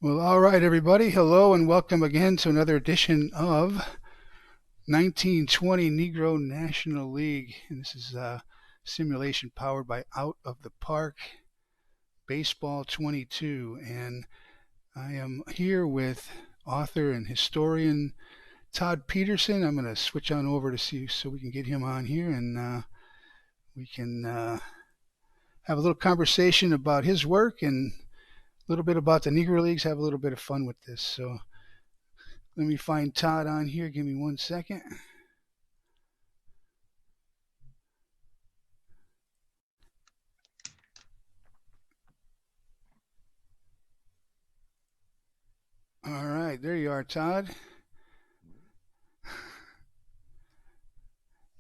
Well, all right, everybody. Hello and welcome again to another edition of 1920 Negro National League. And this is a simulation powered by Out of the Park Baseball 22. And I am here with author and historian Todd Peterson. I'm going to switch on over to see so we can get him on here and we can have a little conversation about his work and a little bit about the Negro Leagues, have a little bit of fun with this. So let me find Todd on here. Give me 1 second. All right, there you are, Todd.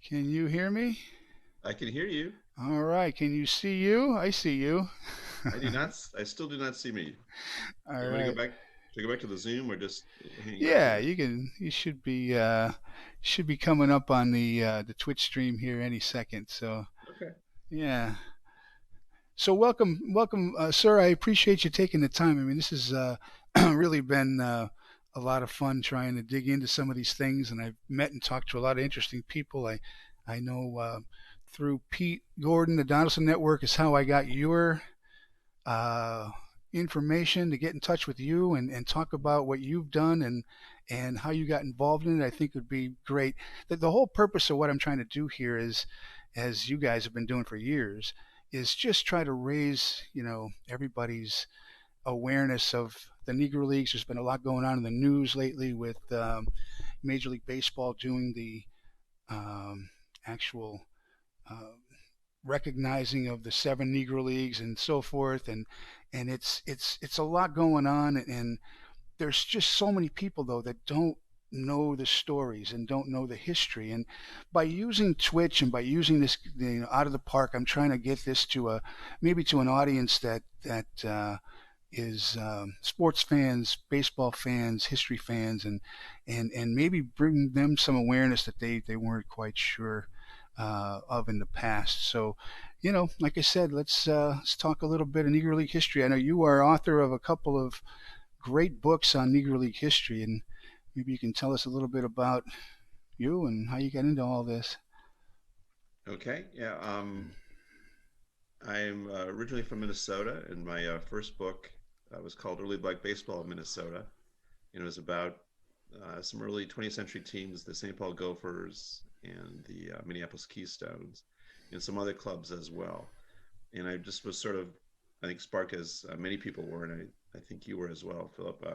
Can you hear me? I can hear you. All right, can you see you? I see you. I do not. I still do not see me. All You want to go right. back? Should I go back to the Zoom or just hang out Yeah, here? you can. You should be coming up on the Twitch stream here any second. So Okay. yeah. So welcome, sir. I appreciate you taking the time. I mean, this has really been a lot of fun trying to dig into some of these things, and I've met and talked to a lot of interesting people. I know through Pete Gordon, the Donaldson Network is how I got your uh, information to get in touch with you and talk about what you've done and how you got involved in it. I think would be great. The whole purpose of what I'm trying to do here is, as you guys have been doing for years, is just try to raise everybody's awareness of the Negro Leagues. There's been a lot going on in the news lately with Major League Baseball doing the actual uh, recognizing of the seven Negro Leagues and so forth, and it's a lot going on, and there's just so many people though that don't know the stories and don't know the history. And by using Twitch and by using this, out of the park, I'm trying to get this to a maybe to an audience that is sports fans, baseball fans, history fans, and maybe bring them some awareness that they weren't quite sure of in the past. So, like I said, let's talk a little bit of Negro League history. I know you are author of a couple of great books on Negro League history, and maybe you can tell us a little bit about you and how you got into all this. Okay. Yeah. I'm originally from Minnesota, and my first book was called Early Black Baseball in Minnesota. And it was about some early 20th century teams, the St. Paul Gophers and the Minneapolis Keystones, and some other clubs as well. And I just was sort of, I think, sparked as many people were, and I think you were as well, Philip.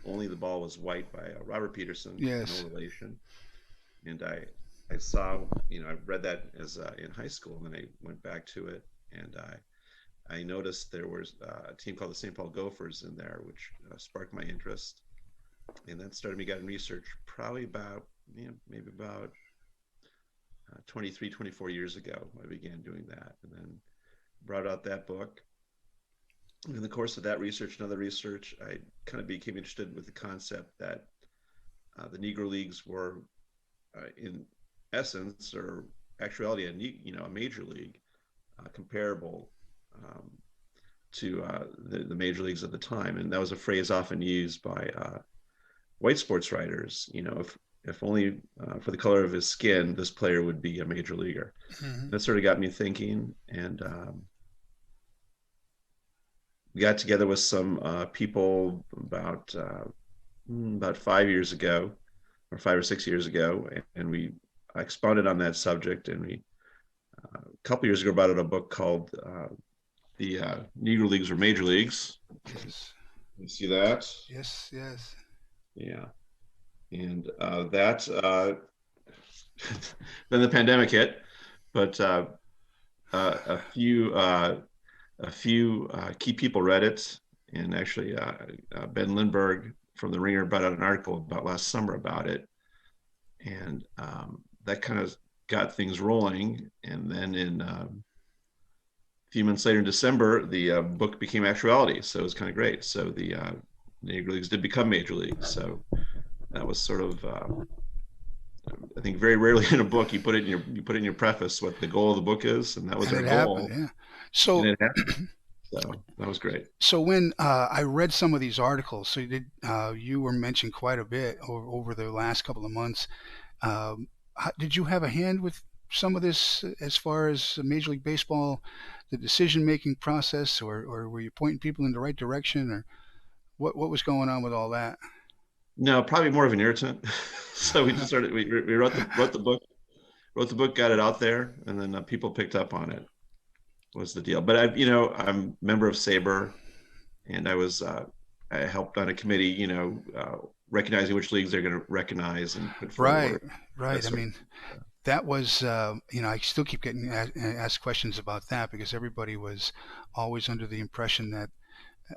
Only the Ball Was White by Robert Peterson, no Yes. relation. And I saw, I read that as in high school, and then I went back to it, and I noticed there was a team called the St. Paul Gophers in there, which sparked my interest, and that started me getting research probably about, maybe about 23, 24 years ago. I began doing that, and then brought out that book. In the course of that research and other research, I kind of became interested with the concept that the Negro Leagues were, in essence or actuality, a major league comparable um, to the major leagues at the time, and that was a phrase often used by white sports writers. If only for the color of his skin, this player would be a major leaguer. Mm-hmm. That sort of got me thinking, and we got together with some people about 5 years ago, or 5 or 6 years ago, and we expounded on that subject. And we a couple years ago brought out a book called "The Negro Leagues Were Major Leagues." Yes. You see that? Yes. Yes. Yeah, and that then the pandemic hit, but uh, a few uh, a few key people read it, and actually Ben Lindbergh from the Ringer brought out an article about last summer about it, and that kind of got things rolling. And then in a few months later in December, the book became actuality, so it was kind of great. So the Negro Leagues did become major leagues. So that was sort of I think very rarely in a book you put it in your preface what the goal of the book is, and that was And our it happened. goal, Yeah. and So it happened. So that was great. So when I read some of these articles, so you were mentioned quite a bit over the last couple of months. Um, did you have a hand with some of this as far as Major League Baseball, the decision-making process, or were you pointing people in the right direction, or what was going on with all that? No, probably more of an irritant. So we just started. We wrote the book, got it out there, and then people picked up on it. Was the deal? But I'm a member of SABR, and I helped on a committee, recognizing which leagues they're going to recognize and put Right, forward, that right. I sort of mean, thing. that was, I still keep getting asked questions about that because everybody was always under the impression that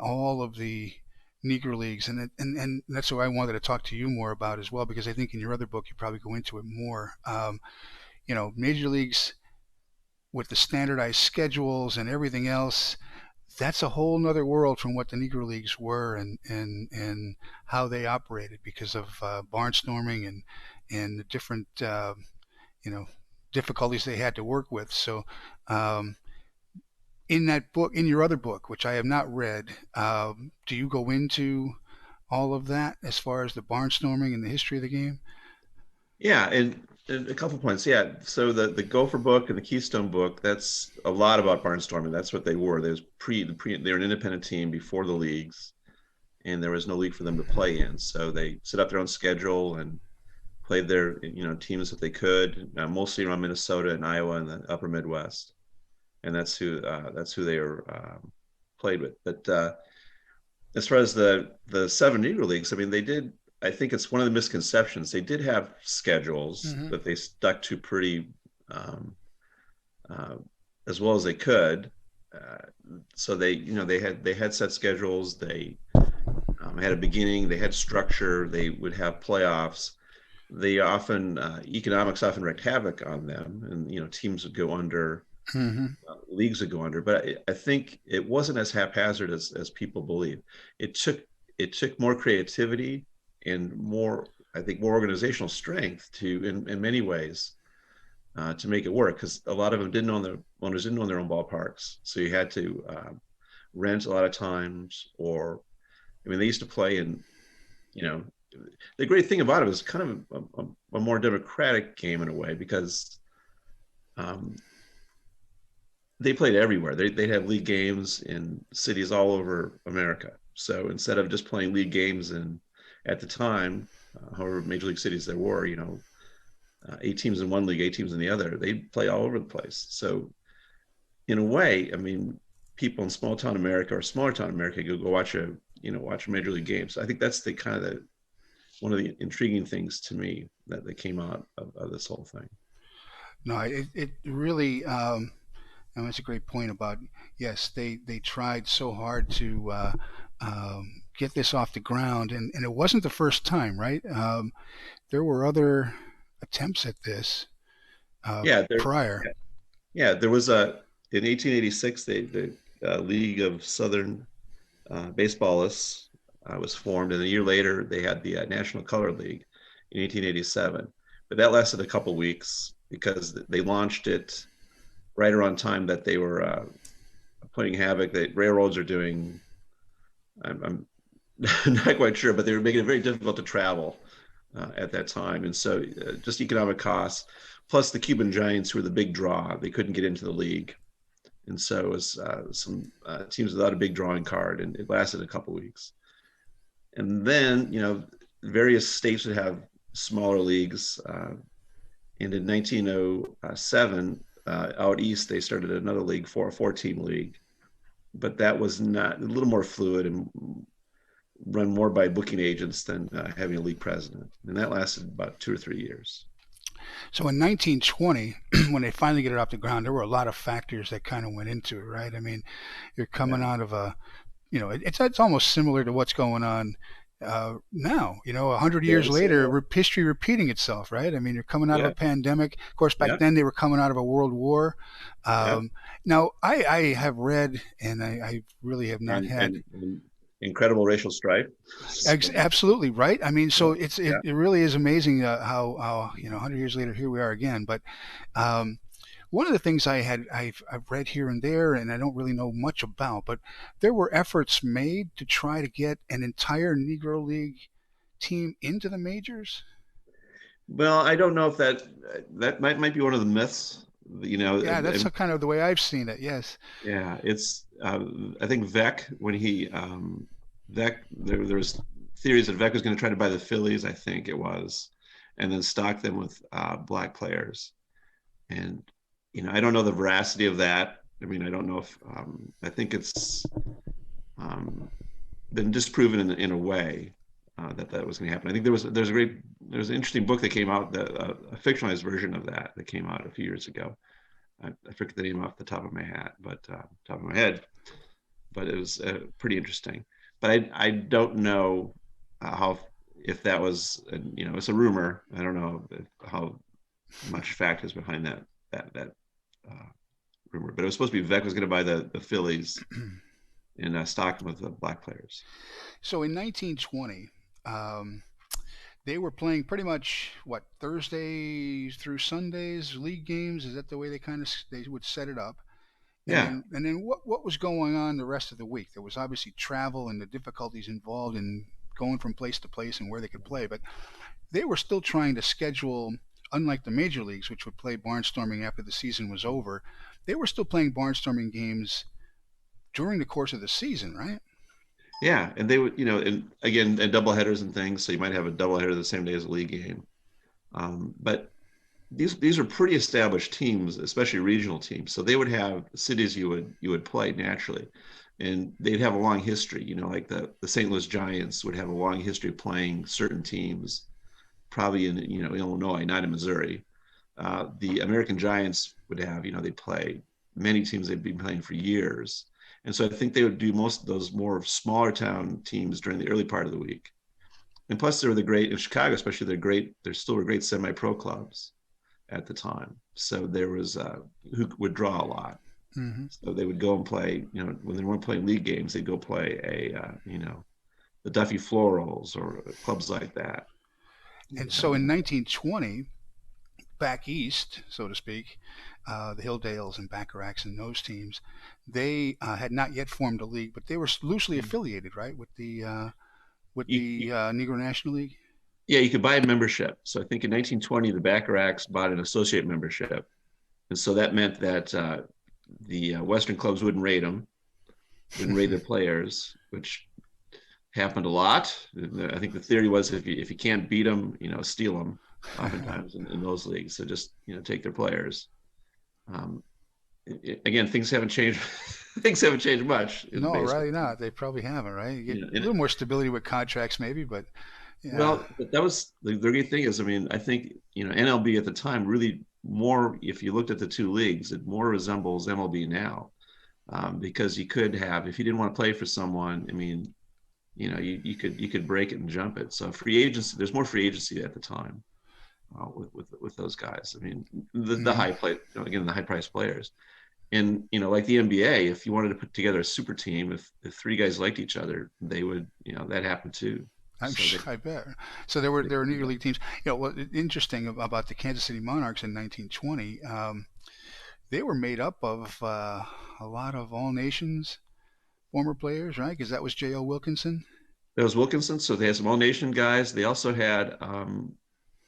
all of the Negro leagues, and that's what I wanted to talk to you more about as well, because I think in your other book you probably go into it more. Major leagues with the standardized schedules and everything else, that's a whole nother world from what the Negro leagues were and how they operated because of barnstorming and the different you know difficulties they had to work with. So um, in that book, in your other book, which I have not read, do you go into all of that as far as the barnstorming and the history of the game? Yeah, and a couple points. Yeah, so the Gopher book and the Keystone book, that's a lot about barnstorming. That's what they were. They was they were an independent team before the leagues, and there was no league for them to play in. So they set up their own schedule and played their teams that they could, mostly around Minnesota and Iowa and the Upper Midwest, and that's who they were played with. But as far as the seven Negro leagues, I mean, they did. I think it's one of the misconceptions. They did have schedules Mm-hmm. that they stuck to pretty um, uh, as well as they could. Uh, so they had set schedules. They had a beginning. They had structure. They would have playoffs. They often economics often wreaked havoc on them, and teams would go under, Mm-hmm. leagues would go under. But I think it wasn't as haphazard as people believe. It took it took more creativity and more, I think, more organizational strength to, in many ways, to make it work, because a lot of them didn't own their owners didn't own their own ballparks, so you had to rent a lot of times, or I mean, they used to play in, you know, the great thing about it was kind of a more democratic game in a way, because um, they played everywhere. They'd have league games in cities all over America. So instead of just playing league games in, at the time, however major league cities there were, 8 teams in one league, 8 teams in the other, they'd play all over the place. So in a way, I mean, people in small town America or smaller town America go watch a major league game. So I think that's the kind of one of the intriguing things to me that came out of this whole thing. No, it really. And that's a great point about, yes, they tried so hard to get this off the ground, and it wasn't the first time, right? There were other attempts at this Yeah, there. prior. Yeah, there was a in 1886 the League of Southern Baseballists was formed, and a year later they had the National Color League in 1887. But that lasted a couple weeks because they launched it right around time that they were putting havoc. That railroads are doing. I'm not quite sure, but they were making it very difficult to travel at that time, and so just economic costs, plus the Cuban Giants, who were the big draw, they couldn't get into the league, and so it was some teams without a big drawing card, and it lasted a couple weeks. And then various states would have smaller leagues, and in 1907, out east they started another league, for a 14 league, but that was not a little more fluid and run more by booking agents than having a league president, and that lasted about 2 or 3 years. So in 1920, when they finally get it off the ground, there were a lot of factors that kind of went into it, right? I mean, you're coming Yeah, out of it's almost similar to what's going on now. 100 years very similar. later, history repeating itself, right? I mean, you're coming out of a Yeah, pandemic. Of course, back yeah, then they were coming out of a world war. yeah, Now, I have read, and I really have not had and incredible racial strife. So, absolutely right. I mean, yeah, so it really is amazing how 100 years later here we are again. But um, one of the things I've read here and there, and I don't really know much about, but there were efforts made to try to get an entire Negro League team into the majors. Well, I don't know if that might be one of the myths. You know, Yeah, that's kind of the way I've seen it. Yes. yeah, it's I think Vec when he Vec there was theories that Vec was going to try to buy the Phillies, I think it was, and then stock them with black players. And I don't know the veracity of that. I mean, I don't know if I think it's um, been disproven in a way that was going to happen. I think there's an interesting book that came out, a fictionalized version of that came out a few years ago. I forget the name off the top of my hat, but top of my head, but it was pretty interesting. But I don't know how if that was it's a rumor. I don't know how much fact is behind that uh, rumor. But it was supposed to be Vec was going to buy the Phillies and stock them with the black players. So in 1920, they were playing pretty much what, Thursdays through Sundays league games. Is that the way they would set it up? Yeah, And then what was going on the rest of the week? There was obviously travel and the difficulties involved in going from place to place and where they could play, but they were still trying to schedule. Unlike the major leagues, which would play barnstorming after the season was over, they were still playing barnstorming games during the course of the season, right? yeah, and they would and again and double headers and things. So you might have a double header the same day as a league game. But these are pretty established teams, especially regional teams. So they would have cities you would play naturally, and they'd have a long history. Like the St. Louis Giants would have a long history of playing certain teams, probably in Illinois, not in Missouri. The American Giants would have they'd play many teams they'd been playing for years, and so I think they would do most of those more smaller town teams during the early part of the week. And plus, they were the great in Chicago, especially. They're still were great semi-pro clubs at the time. So there was who would draw a lot. Mm-hmm. So they would go and play. When they weren't playing league games, they'd go play the Duffy Florals or clubs like that. And so in 1920, back east, so to speak, the Hilldales and Bacharachs and those teams, they had not yet formed a league, but they were loosely affiliated, right, with the You, Negro National League. yeah, you could buy a membership. So I think in 1920, the Bacharachs bought an associate membership, and so that meant that the Western clubs wouldn't rate their players, which happened a lot. I think the theory was if you can't beat them, steal them. Oftentimes in those leagues, so just take their players. Um, Again, things haven't changed. Things haven't changed much in No, baseball. really not. They probably haven't, right? You get a And little more stability with contracts, maybe, but yeah. well, but that was the great thing is, I mean, I think NLB at the time really more. If you looked at the two leagues, it more resembles MLB now, because you could have if you didn't want to play for someone. I mean, you could break it and jump it. So free agency, there's more free agency at the time. With those guys. I mean, the Mm-hmm. high play again, the high price players, and like the NBA, if you wanted to put together a super team, if three guys liked each other, they would, that happened too. So I bet. So there were Negro League teams. What interesting about the Kansas City Monarchs in 1920, they were made up of a lot of all nations former players, right? Because that was J.O. Wilkinson. that was Wilkinson. So they had some all nation guys. They also had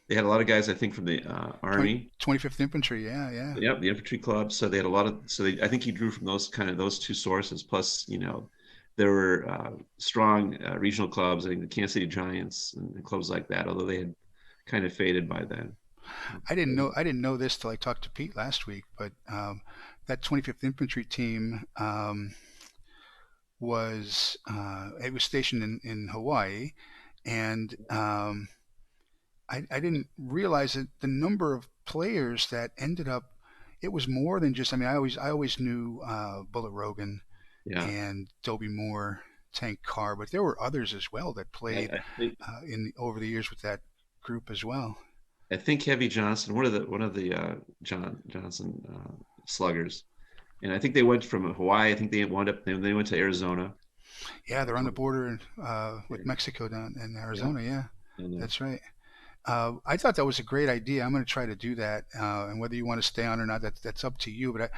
they had a lot of guys, I think, from the 20, Army. 25th Infantry, yeah, yeah. Yep, the infantry club. So they had a lot of. So I think he drew from those two sources. Plus, there were strong regional clubs. I think the Kansas City Giants and clubs like that. Although they had kind of faded by then. I didn't know this till I talked to Pete last week, but that 25th Infantry team was it was stationed in Hawaii, and I didn't realize that the number of players that ended up. It was more than just. I mean, I always knew Bullet Rogan Yeah, and Dobie Moore, Tank Carr, but there were others as well that I, played I think in over the years with that group as well. I think Heavy Johnson, one of the John Johnson sluggers, and I think they went from Hawaii. I think they wound up. They went to Arizona. Yeah, they're on the Um, border with Mexico down in yeah, Arizona. Yeah, and that's right. I thought that was a great idea. I'm going to try to do that, and whether you want to stay on or not, that's up to you. But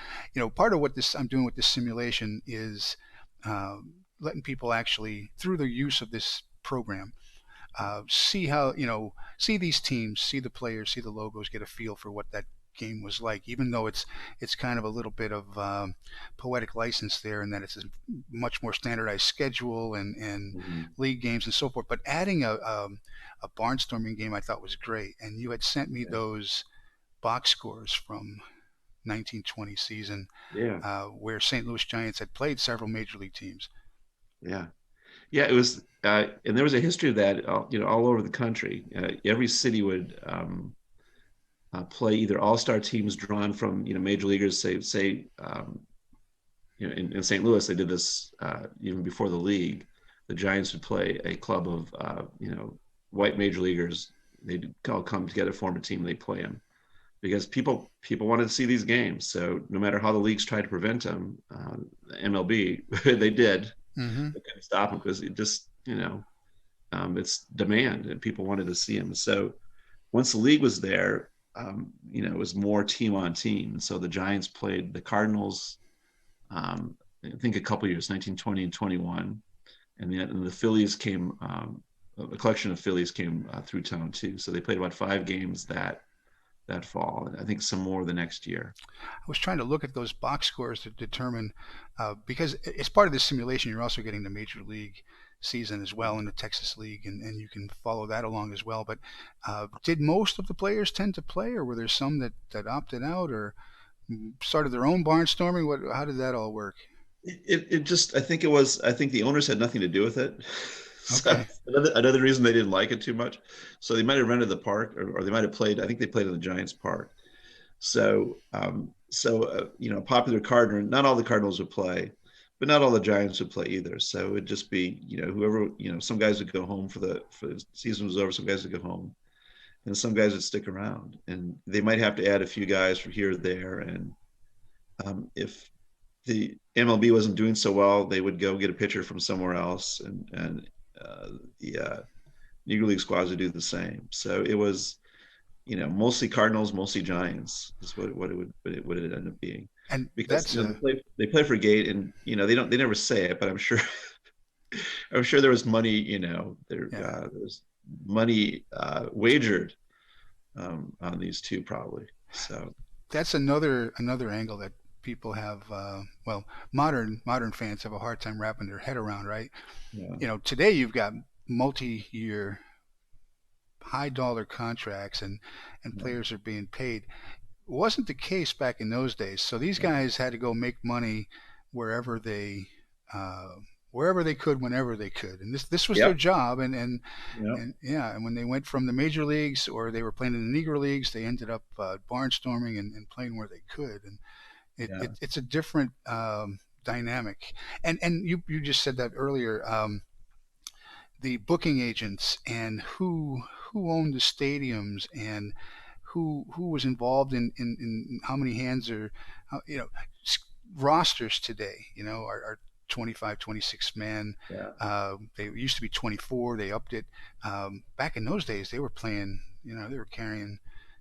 part of what this I'm doing with this simulation is letting people actually, through the use of this program, see how see these teams, see the players, see the logos, get a feel for what that game was like. Even though it's kind of a little bit of poetic license there, and that it's a much more standardized schedule and Mhm. league games and so forth. But adding a barnstorming game I thought was great, and you had sent me Yeah. those box scores from 1920 season Yeah. where St. Louis Giants had played several major league teams. Yeah. Yeah. It was, and there was a history of that, all over the country. Every city would play either all-star teams drawn from, major leaguers. In St. Louis, they did this even before the league. The Giants would play a club of, white major leaguers. They'd all come together, form a team, and they play them because people wanted to see these games. So no matter how the leagues tried to prevent them, MLB they did. Mm-hmm. They couldn't stop them because it just it's demand and people wanted to see them. So once the league was there, it was more team on team. So the Giants played the Cardinals. I think a couple years, 1920 and 21, and the Phillies came. A collection of Phillies came through town too. So they played about 5 games that fall, and I think some more the next year. I was trying to look at those box scores to determine because as part of this simulation, you're also getting the major league season as well in the Texas League, and you can follow that along as well. But did most of the players tend to play, or were there some that opted out or started their own barnstorming? How did that all work? It just I think the owners had nothing to do with it. So Okay. another reason they didn't like it too much. So they might have rented the park, or they might have played. I think they played in the Giants park. Popular Cardinal. Not all the Cardinals would play, but not all the Giants would play either. So it'd just be whoever. Some guys would go home for the season was over. Some guys would go home, and some guys would stick around, and they might have to add a few guys from here or there. And if the MLB wasn't doing so well, they would go get a pitcher from somewhere else, and the Negro League squads would do the same. So it was, mostly Cardinals, mostly Giants is what it ended up being, And because that's they play for gate, and they never say it, but I'm sure I'm sure there was money, yeah, there was money wagered on these two probably. So that's another angle that people have. Well, modern fans have a hard time wrapping their head around, right? yeah, Today you've got multi-year high dollar contracts and yeah, players are being paid. It wasn't the case back in those days. So these yeah, guys had to go make money wherever they uh, wherever they could, whenever they could, and this was their yep, job. yep, And yeah, and when they went from the major leagues or they were playing in the Negro leagues, they ended up barnstorming and playing where they could. And yeah, it's a different dynamic. And you just said that earlier. The booking agents and who owned the stadiums and who was involved in how many hands are how, rosters today are 25, 26 men. yeah, They used to be 24. They upped it. Back in those days they were playing, they were carrying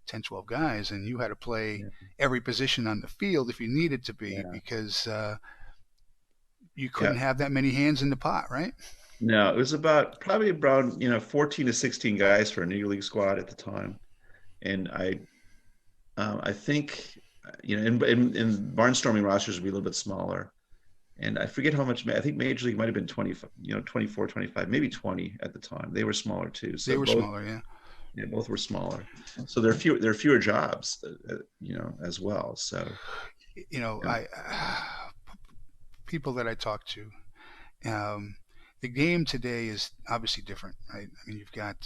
10, 12 guys, and you had to play yeah, every position on the field if you needed to be, yeah, because you couldn't yeah. have that many hands in the pot, right? No, it was probably around 14 to 16 guys for a Negro League squad at the time, and I think in barnstorming rosters would be a little bit smaller, and I forget how much. I think Major League might have been 20, 24, 25, maybe 20 at the time. They were smaller too, They so were both smaller, yeah. yeah, both were smaller. So there are fewer jobs, as well. So You know, yeah, I people that I talk to, um, the game today is obviously different, right? I mean, you've got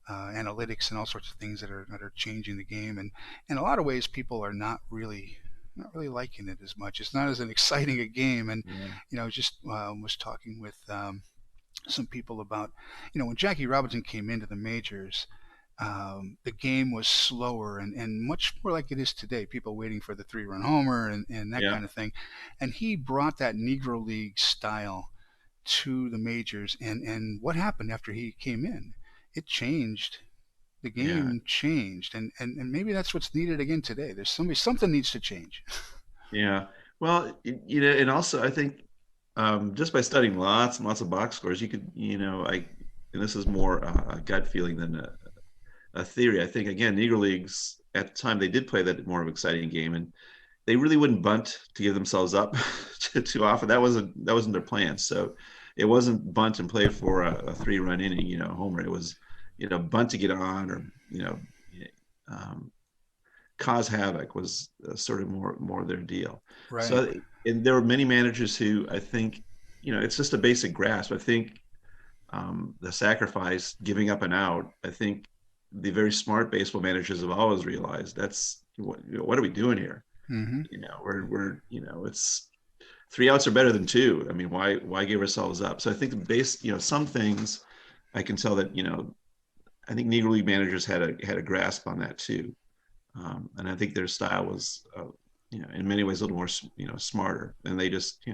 analytics and all sorts of things that are changing the game, and in a lot of ways, people are not really liking it as much. It's not as an exciting a game, and yeah, just was talking with some people about, when Jackie Robinson came into the majors. The game was slower and much more like it is today. People waiting for the 3-run homer and that yeah, kind of thing. And he brought that Negro League style to the majors. And what happened after he came in? It changed The Yeah, game changed, and maybe that's what's needed again today. Something needs to change. yeah. Well, and also I think just by studying lots and lots of box scores, you could, and this is more a gut feeling than a theory. I think again, Negro Leagues at the time they did play that more of an exciting game, and they really wouldn't bunt to give themselves up too often. That wasn't their plan. So it wasn't bunt and play for a 3-run inning, homer. It was, bunt to get on, or um, cause havoc was sort of more their deal. Right. So, and there were many managers who I think, it's just a basic grasp. I think the sacrifice, giving up an out. I think the very smart baseball managers have always realized that's what are we doing here? Mm-hmm. We're it's 3 outs are better than two. I mean, why give ourselves up? So I think the base, some things I can tell that I think Negro League managers had a grasp on that too, and I think their style was in many ways a little more smarter, and they just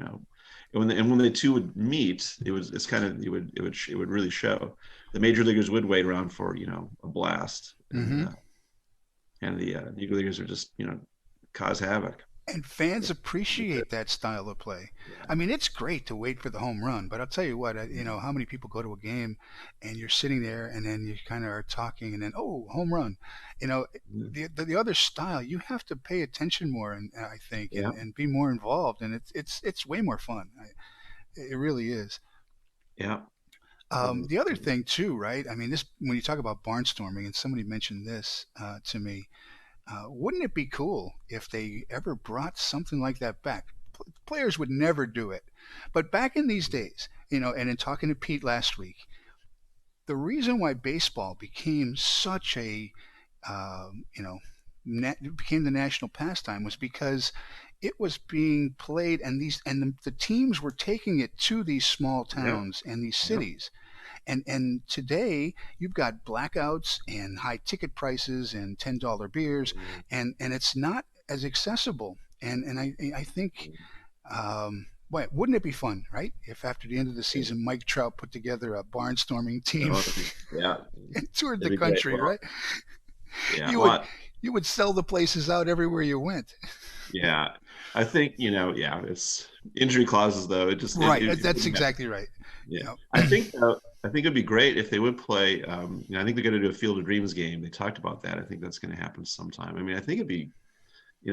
when the two would meet, it's kind of it would really show. The major leaguers would wait around for a blast, Mm-hmm. and the Negro leaguers are just cause havoc. And fans appreciate that style of play. Yeah. I mean, it's great to wait for the home run, but I'll tell you what, how many people go to a game and you're sitting there and then you kind of are talking and then, oh, home run. You know, Yeah. the other style, you have to pay attention more, and I think, Yeah. and be more involved, and it's way more fun. It really is. Yeah. The other thing too, right? I mean, this when you talk about barnstorming, and somebody mentioned this to me, wouldn't it be cool if they ever brought something like that back? Players would never do it, but back in these days, and in talking to Pete last week, the reason why baseball became such a, you know, became the national pastime was because it was being played, and the teams were taking it to these small Yeah. towns and these Yeah. cities, and today you've got blackouts and high ticket prices and $10 beers, and it's not as accessible. And I think, wait, wouldn't it be fun, right? If after the end of the season, Mike Trout put together a barnstorming team Oh, yeah. and toured the It'd be great. country, Well, right? yeah. You would Well, you would sell the places out everywhere you went. yeah. I think, yeah, it's injury clauses though. It just Right. it That's wouldn't happen. exactly right. Yeah. Yep. I think it'd be great if they would play. I think they're going to do a Field of Dreams game. They talked about that. I think that's going to happen sometime. I mean, I think it'd be,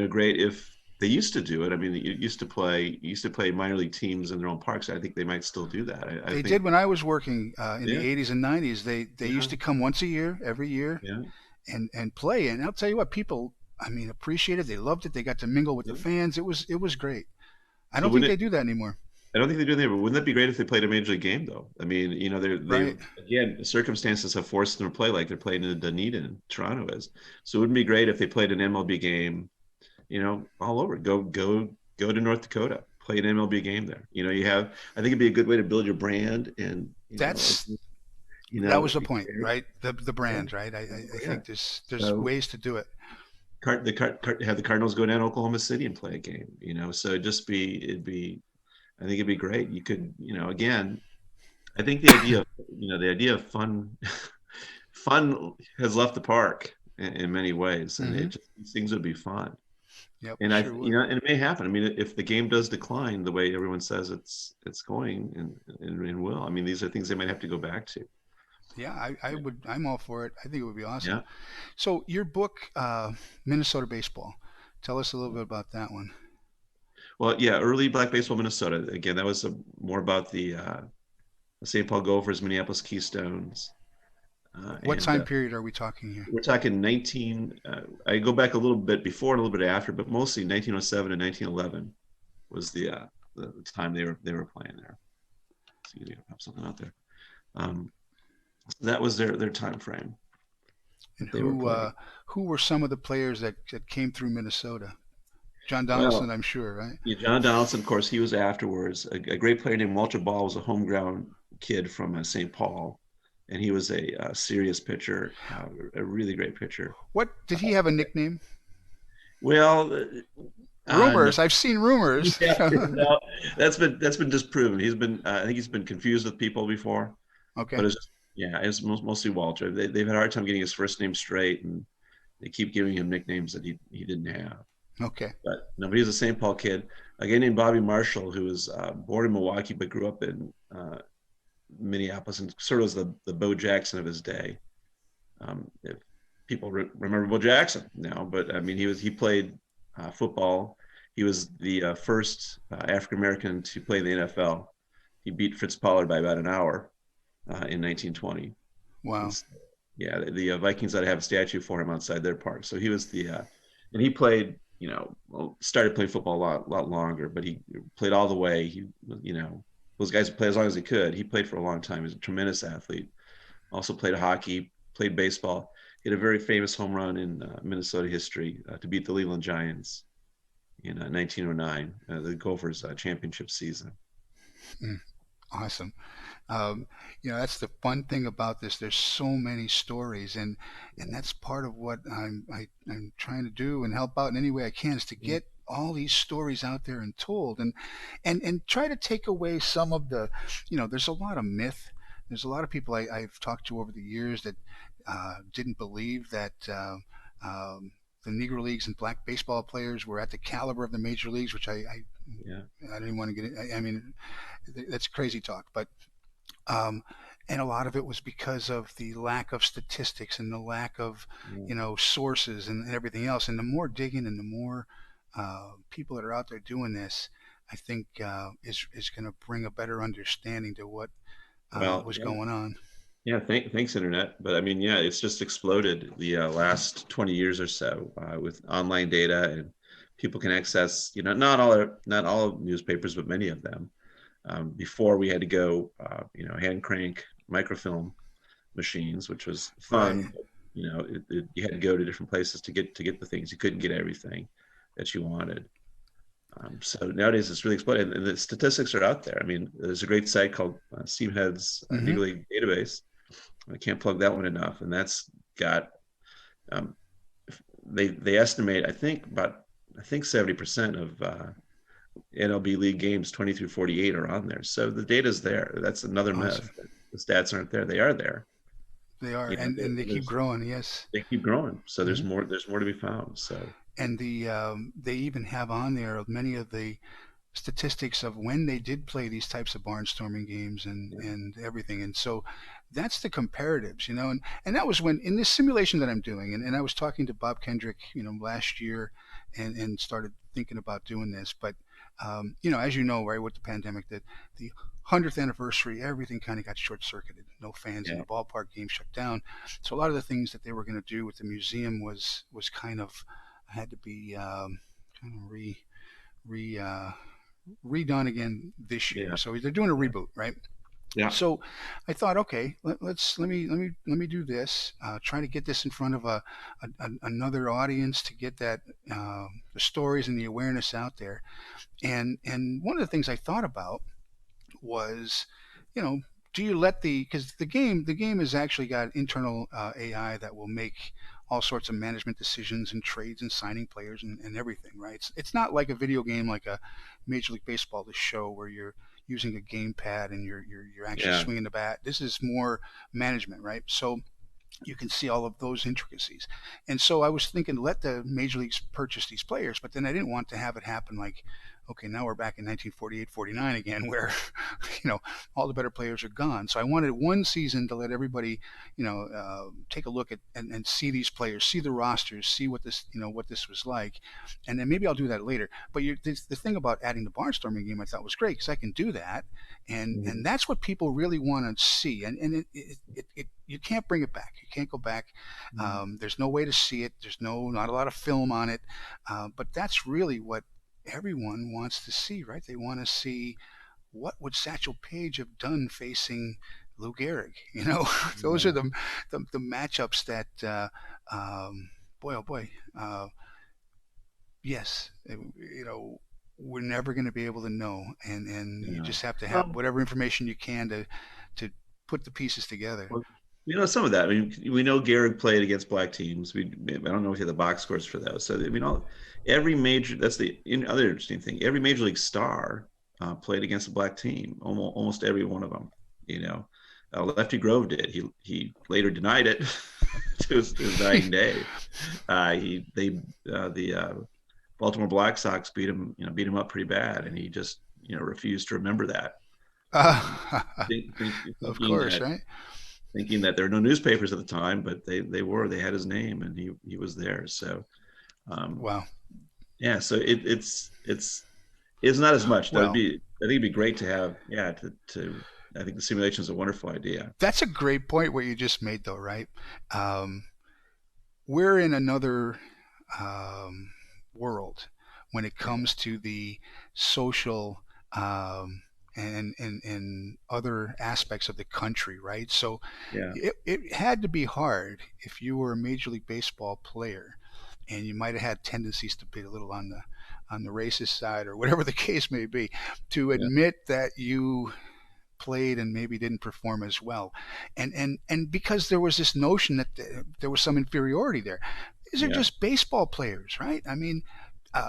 great if they used to do it. I mean, you used to play minor league teams in their own parks. I think they might still do that. I They think, did when I was working in the yeah, 80s and 90s. They yeah, used to come once a year, every year, yeah, and play. And I'll tell you what, people, I mean, appreciated. They loved it. They got to mingle with the yeah. fans. It was great. I So don't think wouldn't they it? do that anymore. I don't think they do that, but wouldn't that be great if they played a major league game though? I mean, they Right. again, circumstances have forced them to play like they're playing in Dunedin and Toronto is. So it wouldn't be great if they played an MLB game, all over. Go to North Dakota, play an MLB game there. I think it'd be a good way to build your brand, and That's that know, was the point, right? The yeah, brand, right? I yeah. think there's So ways to do it. have the Cardinals go down to Oklahoma City and play a game. So I think it'd be great. You could, again, I think the idea of fun, fun has left the park in many ways, and Hmm. these things would be fun. Yep, And sure would. and it may happen. I mean, if the game does decline the way everyone says it's going, and will, I mean, these are things they might have to go back to. Yeah, I Yeah. would. I'm all for it. I think it would be awesome. Yeah. So your book, Minnesota Baseball. Tell us a little bit about that one. Well, yeah, early Black Baseball Minnesota. Again, that was more about the St. Paul Gophers, Minneapolis Keystones, What and time period are we talking here? we're talking 19. I go back a little bit before and a little bit after, but mostly 1907 and 1911 was the time they were playing there. So you have something out there. So that was their time frame And that they were playing. who were some of the players that came through Minnesota? John Donaldson, Well, I'm sure, right? yeah, John Donaldson, of course, he was afterwards. A great player named Walter Ball was a home ground kid from St. Paul, and he was a serious pitcher, a really great pitcher. What did he have a nickname? Well, no, Rumors. I've seen rumors. yeah, no, that's been disproven. I think he's been confused with people before, Okay. but it's just Yeah, it's mostly Walter. They've had a hard time getting his first name straight, and they keep giving him nicknames that he didn't have. Okay. But no, but he was a St. Paul kid. A guy named Bobby Marshall, who was born in Milwaukee but grew up in Minneapolis, and sort of was the Bo Jackson of his day. If people remember Bo Jackson now, but I mean, he played football. He was the first African American to play in the NFL. He beat Fritz Pollard by about an hour in 1920. And Wow. so, yeah, the Vikings ought to have a statue for him outside their park. So he was and he played, well, started playing football a lot longer, but he played all the way. Those guys play as long as he could. He played for a long time. He was a tremendous athlete. Also played hockey, played baseball. He had a very famous home run in Minnesota history to beat the Cleveland Giants in 1909, the Gophers championship season. Mm, awesome. Um, that's the fun thing about this. There's so many stories, and that's part of what I'm trying to do and help out in any way I can is to Yeah. get all these stories out there and told, and try to take away some of the, there's a lot of myth. There's a lot of people I've talked to over the years that didn't believe that. The Negro Leagues and black baseball players were at the caliber of the major leagues, which Yeah. I didn't want to get. I mean, that's crazy talk, but um, and a lot of it was because of the lack of statistics and the lack of Yeah. sources and everything else. And the more digging and the more people that are out there doing this, I think is going to bring a better understanding to what Well, was yeah. going on. Yeah, thanks, Internet. But I mean, yeah, it's just exploded the last 20 years or so with online data, and people can access, not all newspapers, but many of them. Before we had to go, hand crank microfilm machines, which was Right. fun. But, you had to go to different places to get the things. You couldn't get everything that you wanted. So nowadays it's really exploded, and the statistics are out there. I mean, there's a great site called Steamhead's Mm-hmm. Negro League database. I can't plug that one enough, and that's got um, they estimate I think 70% of NLB league games 20 through 48 are on there. So the data's there. That's another Awesome. myth. The stats aren't there. They are there. They are, You know, and they keep growing. Yes. they keep growing. So there's Mm-hmm. more. There's more to be found. So And they even have on there many of the statistics of when they did play these types of barnstorming games and yeah, everything. And so that's the comparatives, and that was when in this simulation that I'm doing, and I was talking to Bob Kendrick, last year, and started thinking about doing this. But as you know, right, with the pandemic, that the 100th anniversary, everything kind of got short circuited. No fans in yeah, the ballpark, game shut down. So a lot of the things that they were going to do with the museum was kind of had to be kind of re redone again this year. yeah, So they're doing a yeah, reboot, right? yeah, So I thought, okay, let me do this. Try to get this in front of another audience to get that the stories and the awareness out there. And one of the things I thought about was, you know, do you let because the game has actually got internal AI that will make all sorts of management decisions and trades and signing players and everything, right? It's not like a video game like a Major League Baseball, the show where you're using a gamepad and you're actually yeah, swinging the bat. This is more management, right? So you can see all of those intricacies. And so I was thinking, let the major leagues purchase these players, but then I didn't want to have it happen like, okay, now we're back in 1948, 49 again, where, you know, all the better players are gone. So I wanted one season to let everybody, take a look at and see these players, see the rosters, see what this was like. And then maybe I'll do that later. But the thing about adding the barnstorming game I thought was great because I can do that mhm, and that's what people really want to see and it you can't bring it back, you can't go back. mhm, There's no way to see it, there's not a lot of film on it, but that's really what everyone wants to see, right? They want to see what would Satchel Paige have done facing Lou Gehrig, those are yeah, the matchups that boy oh boy, yes, we're never going to be able to know, and you yeah. just have to have Well, whatever information you can to put the pieces together. well, some of that. I mean, we know Gehrig played against black teams. I don't know if he had the box scores for those. So I mean, every major. That's the other interesting thing. Every major league star played against a black team. Almost every one of them. You know, Lefty Grove did. He later denied it to his dying day. He they the Baltimore Black Sox beat him up pretty bad, and he just refused to remember that. Um, Of thinking course, that right? there were no newspapers at the time, but they had his name, and he was there. So um, Wow. yeah, so it's not as much. That would Well, be I think it'd be great to have to I think the simulation is a wonderful idea. that's a great point what you just made, though, right? Um, we're in another um, world when it Yeah, comes to the social and other aspects of the country, right? So yeah, it had to be hard if you were a Major League Baseball player and you might have had tendencies to be a little on the racist side or whatever the case may be, to yeah, admit that you played and maybe didn't perform as well, and because there was this notion that there was some inferiority there. These are yeah, just baseball players, right? I mean,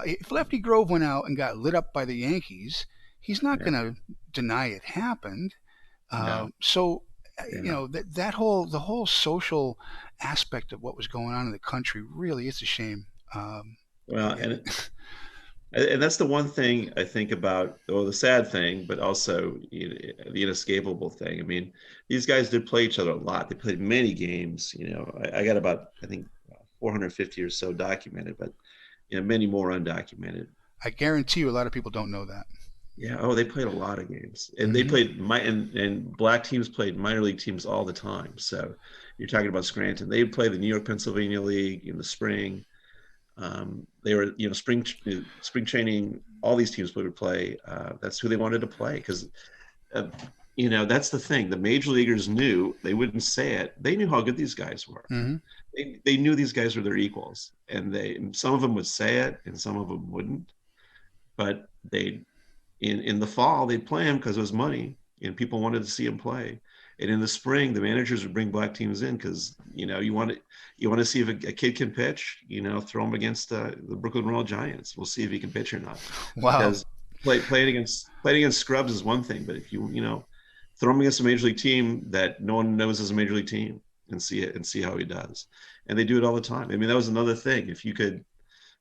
if Lefty Grove went out and got lit up by the Yankees, he's not yeah. going to deny it happened. No, So yeah. that whole the whole social aspect of what was going on in the country really it's a shame. Well, It, and that's the one thing I think about, well, the sad thing, but also the inescapable thing. I mean, these guys did play each other a lot. They played many games. I got about, I think, 450 or so documented, but many more undocumented. I guarantee you, a lot of people don't know that. Yeah. Oh, they played a lot of games, and they Hmm. played and black teams played minor league teams all the time. So you're talking about Scranton. They play the New York Pennsylvania League in the spring. They were, spring training. All these teams would play. That's who they wanted to play because, uh, that's the thing. The major leaguers knew they wouldn't say it. They knew how good these guys were. Hmm. They knew these guys were their equals, and some of them would say it, and some of them wouldn't. But in the fall they'd play them because it was money, and people wanted to see them play. And in the spring, the managers would bring black teams in because you want to see if a kid can pitch. Throw him against the Brooklyn Royal Giants. We'll see if he can pitch or not. Wow. Because playing against scrubs is one thing, but if throw him against a major league team that no one knows is a major league team and see it and see how he does. And they do it all the time. I mean, that was another thing. If you could,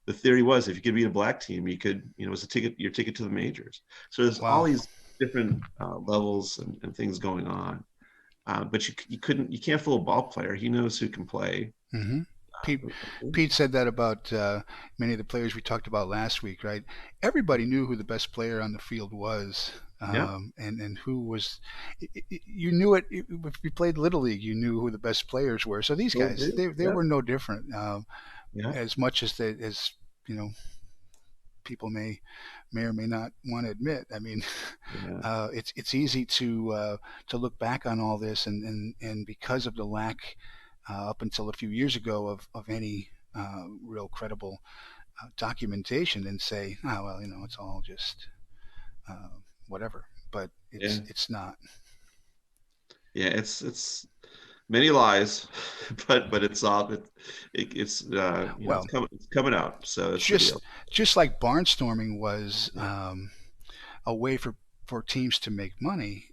the theory was if you could beat a black team, you could, it was your ticket to the majors. So there's all Wow. these different levels and things going on. But you can't fool a ball player. He knows who can play. Hmm. Pete, Uh, Pete said that about many of the players we talked about last week, right? Everybody knew who the best player on the field was, yeah, and who was. You knew it if you played little league. You knew who the best players were. So these will guys, do. they Yeah, were no different. yeah, As much as as you know, people may or may not want to admit. I mean, yeah, it's easy to look back on all this, and because of the lack up until a few years ago of any real credible documentation, and say, oh well, it's all just uh, whatever. But yeah, it's not. yeah. It's many lies, but it's all it's Well, it's coming out. So that's the just deal. just like barnstorming was Yeah, a way for teams to make money.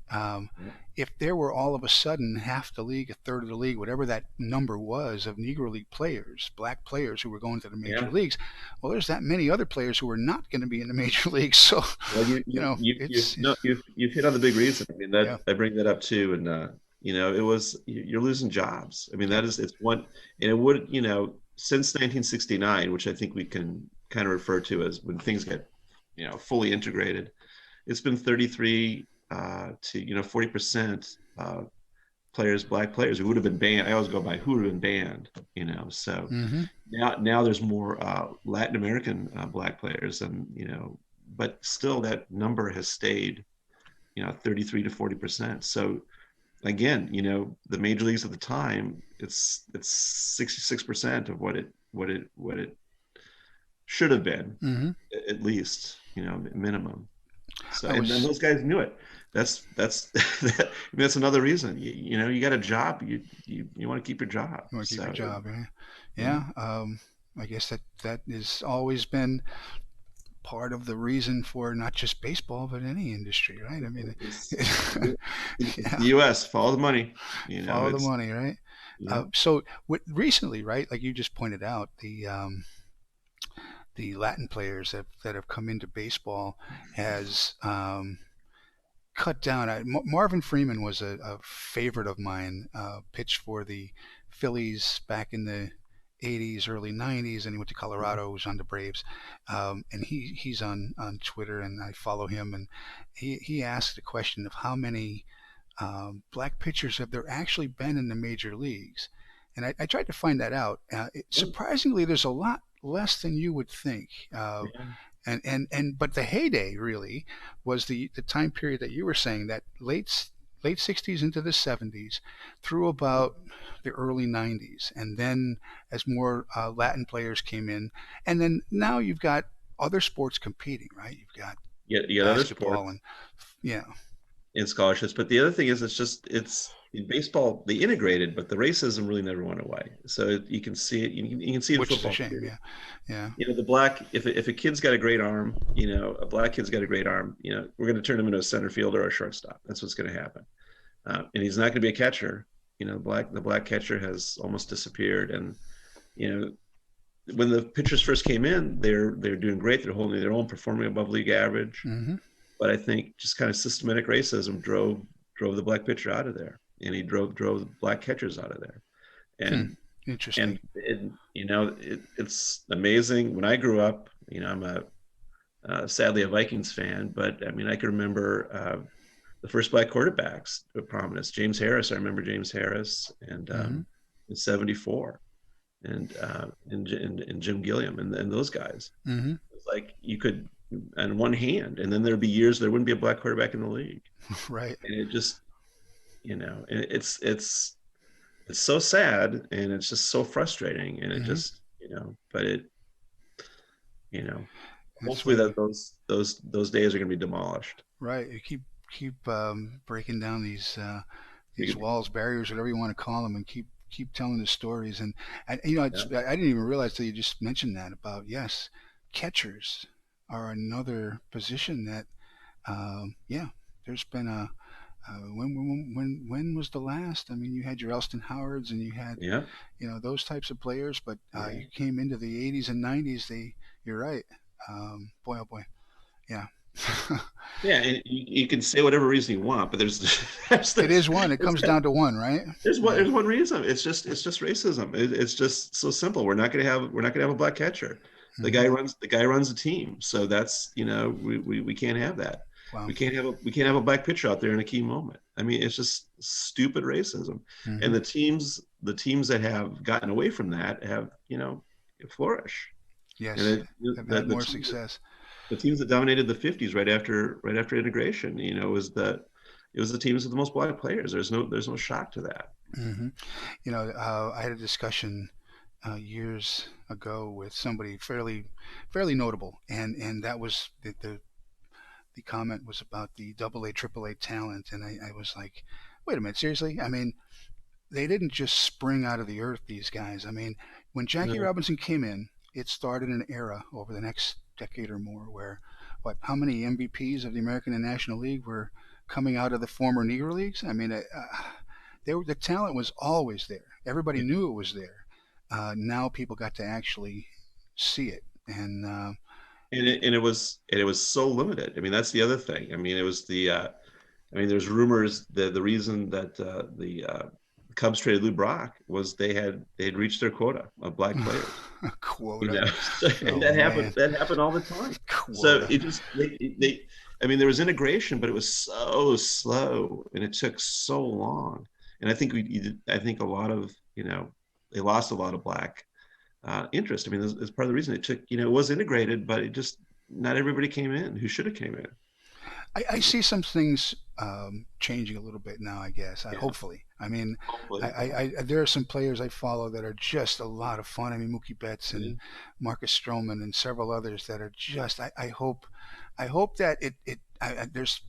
yeah, If there were all of a sudden half the league, a third of the league, whatever that number was of Negro League players, black players who were going to the major yeah. leagues, well, there's that many other players who are not going to be in the major leagues. So, Well, you you you know, you you it's no you've hit on the big reason. I mean yeah, that I bring that up too, and it was you're losing jobs. I mean yep, it's one, and it would since 1969, which I think we can kind of refer to as when things get fully integrated. It's been 33 to 40% black players who would have been banned. I always go by who would have been banned. So mm-hmm, now there's more Latin American black players, and but still that number has stayed 33 to 40%. So again, the major leagues at the time, it's 66% of what it should have been, mm-hmm. at least, minimum. So, I and then was those guys knew it. That's that's another reason. You got a job. You want to keep your job. you want to keep your So job, eh? yeah, Yeah. I guess that has always been part of the reason for not just baseball but any industry, right? I mean, It's it's yeah, the U.S. Follow the money. follow the It's money, right? yeah. So recently, right, like you just pointed out, the Latin players that have come into baseball has cut down. Marvin Freeman was a favorite of mine. Pitched for the Phillies back in the '80s, early '90s, and he went to Mhm. Colorado. Was on the Braves, and he's on Twitter, and I follow him. And he asked the question of how many black pitchers have there actually been in the major leagues, and I tried to find that out. Yeah, Surprisingly, there's a lot less than you would think. yeah, And but the heyday really was the time period that you were saying, that late '60s into the '70s through yeah. about the early '90s, and then as more Latin players came in, and then now you've got other sports competing, right? You've got You get other basketball sports and yeah, and scholarships, but the other thing is, it's in baseball they integrated, but the racism really never went away. So you can see it. You can see it in which is a football shame. too. Yeah, yeah. The black, if a kid's got a great arm, a black kid's got a great arm, we're going to turn him into a center fielder or a shortstop. That's what's going to happen. And he's not going to be a catcher. The black catcher has almost disappeared. And you know, when the pitchers first came in, they're doing great. They're holding their own, performing above league average. Mm-hmm. But I think just kind of systematic racism drove the black pitcher out of there, and he drove the black catchers out of there. Hmm. And Interesting. it's amazing. When I grew up, I'm sadly a Vikings fan, but I mean, I can remember the first black quarterbacks of prominence. James Harris, I remember James Harris, and Mm-hmm. in '74, and Jim Gilliam, and those guys. Mm-hmm. It's like you could on one hand, and then there'd be years there wouldn't be a black quarterback in the league, Right. and it just and it's so sad, and it's just so frustrating, and it Mm-hmm. just but it you know That's hopefully when you that those days are going to be demolished. right. You keep breaking down these You- walls, barriers, whatever you want to call them, and keep telling the stories. And yeah, I didn't even realize till you just mentioned that about, yes, catchers are another position that yeah, there's been a when was the last? I mean, you had your Elston Howards and you had yeah, those types of players, but yeah, you came into the '80s and '90s. You're right. Boy, oh boy, yeah. yeah. And you can say whatever reason you want, but there's there's It there's is one. It there's, comes down to one, right? there's one Yeah. there's one reason. It's just racism. It's just so simple. We're not gonna have a black catcher. The Hmm. guy runs the guy runs the team. So that's we can't have that. Wow. We can't have a black pitcher out there in a key moment. I mean, it's just stupid racism. Hmm. And the teams that have gotten away from that have flourish. And Yes, it, have the had the more teams that success. the teams that dominated the '50s right after integration, it was the teams with the most black players. There's no shock to that. Hmm. I had a discussion years ago with somebody fairly notable, and that was the comment was about the double A, triple A talent, and I was like, wait a minute, seriously? I mean, they didn't just spring out of the earth, these guys. I mean, when Jackie No. Robinson came in, it started an era over the next decade or more where, how many MVPs of the American and National League were coming out of the former Negro leagues? I mean, the talent was always there. Everybody knew it was there. Now people got to actually see it, and And it was so limited. I mean, that's the other thing. I mean, it was there's rumors that the reason that the Cubs traded Lou Brock was they had reached their quota of black players. quota. And Oh that happened. man, That happened all the time. So quota. it just I mean, there was integration, but it was so slow, and it took so long. And I think a lot of they lost a lot of black interest. I mean, that's part of the reason it took. It was integrated, but it just not everybody came in who should have came in. I see some things changing a little bit now. I guess. Yeah, Hopefully. I mean, hopefully. there are some players I follow that are just a lot of fun. I mean, Mookie Betts and Yeah, Marcus Stroman and several others that are just. I hope that there's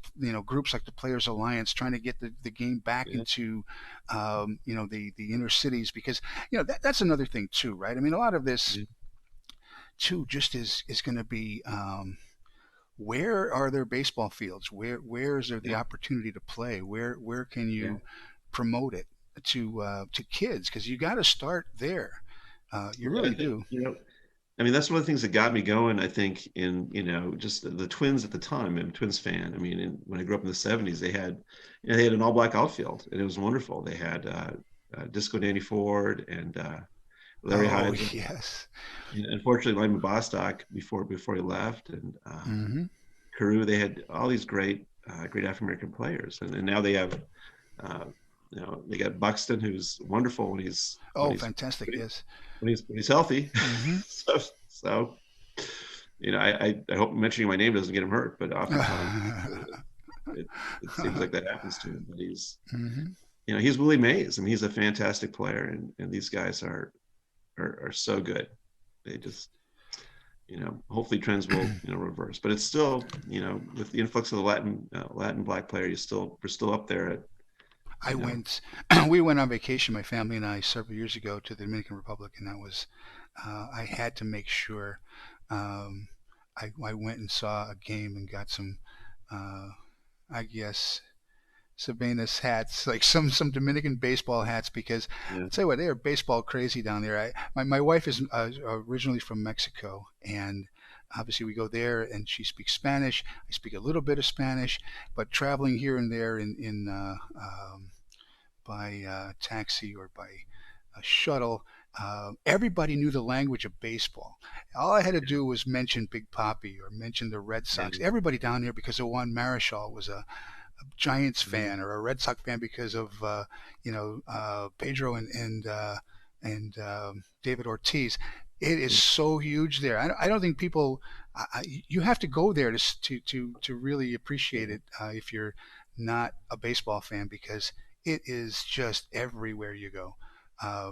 groups like the Players Alliance trying to get the game back yeah, into the inner cities, because that's another thing too, right? I mean, a lot of this yeah, too just is going to be where are there baseball fields? Where is there the Yeah, opportunity to play? Where can yeah. you promote it to kids? Because you got to start there. You Well, I really think, do. I mean, that's one of the things that got me going, I think, in, just the Twins at the time. I'm a Twins fan. I mean, when I grew up in the 70s, they had an all-black outfield, and it was wonderful. They had Disco Danny Ford and Larry Oh Hyde. yes. And unfortunately, Lyman Bostock before he left, and Hmm. Carew. They had all these great African American players, and now they have, uh, they got Buxton, who's wonderful when he's when Oh, he's fantastic. when, he, Yes. when he's healthy. Hmm. so I hope mentioning my name doesn't get him hurt, but oftentimes it, it seems like that happens to him. But Hmm. he's Willie Mays. I mean, he's a fantastic player, and these guys are so good. They just, hopefully trends will, reverse. But it's still, with the influx of the Latin black player, we're still up there at, I you know, went. We went on vacation, my family and I, several years ago to the Dominican Republic, and that was. I had to make sure. Um, I went and saw a game and got some. Uh, I guess Sabanas hats, like some Dominican baseball hats, because yeah, I'll tell you what, they are baseball crazy down there. My wife is originally from Mexico, and obviously we go there, and she speaks Spanish. I speak a little bit of Spanish, but traveling here and there in by taxi or by a shuttle. Everybody knew the language of baseball. All I had to do was mention Big Papi or mention the Red yeah, Sox. Everybody down there, because of Juan Marichal, was a Giants mhm, fan or a Red Sox fan because of Pedro and David Ortiz. It is yeah, so huge there. I don't think people. You have to go there to really appreciate yeah. it if you're not a baseball fan, because it is just everywhere you go.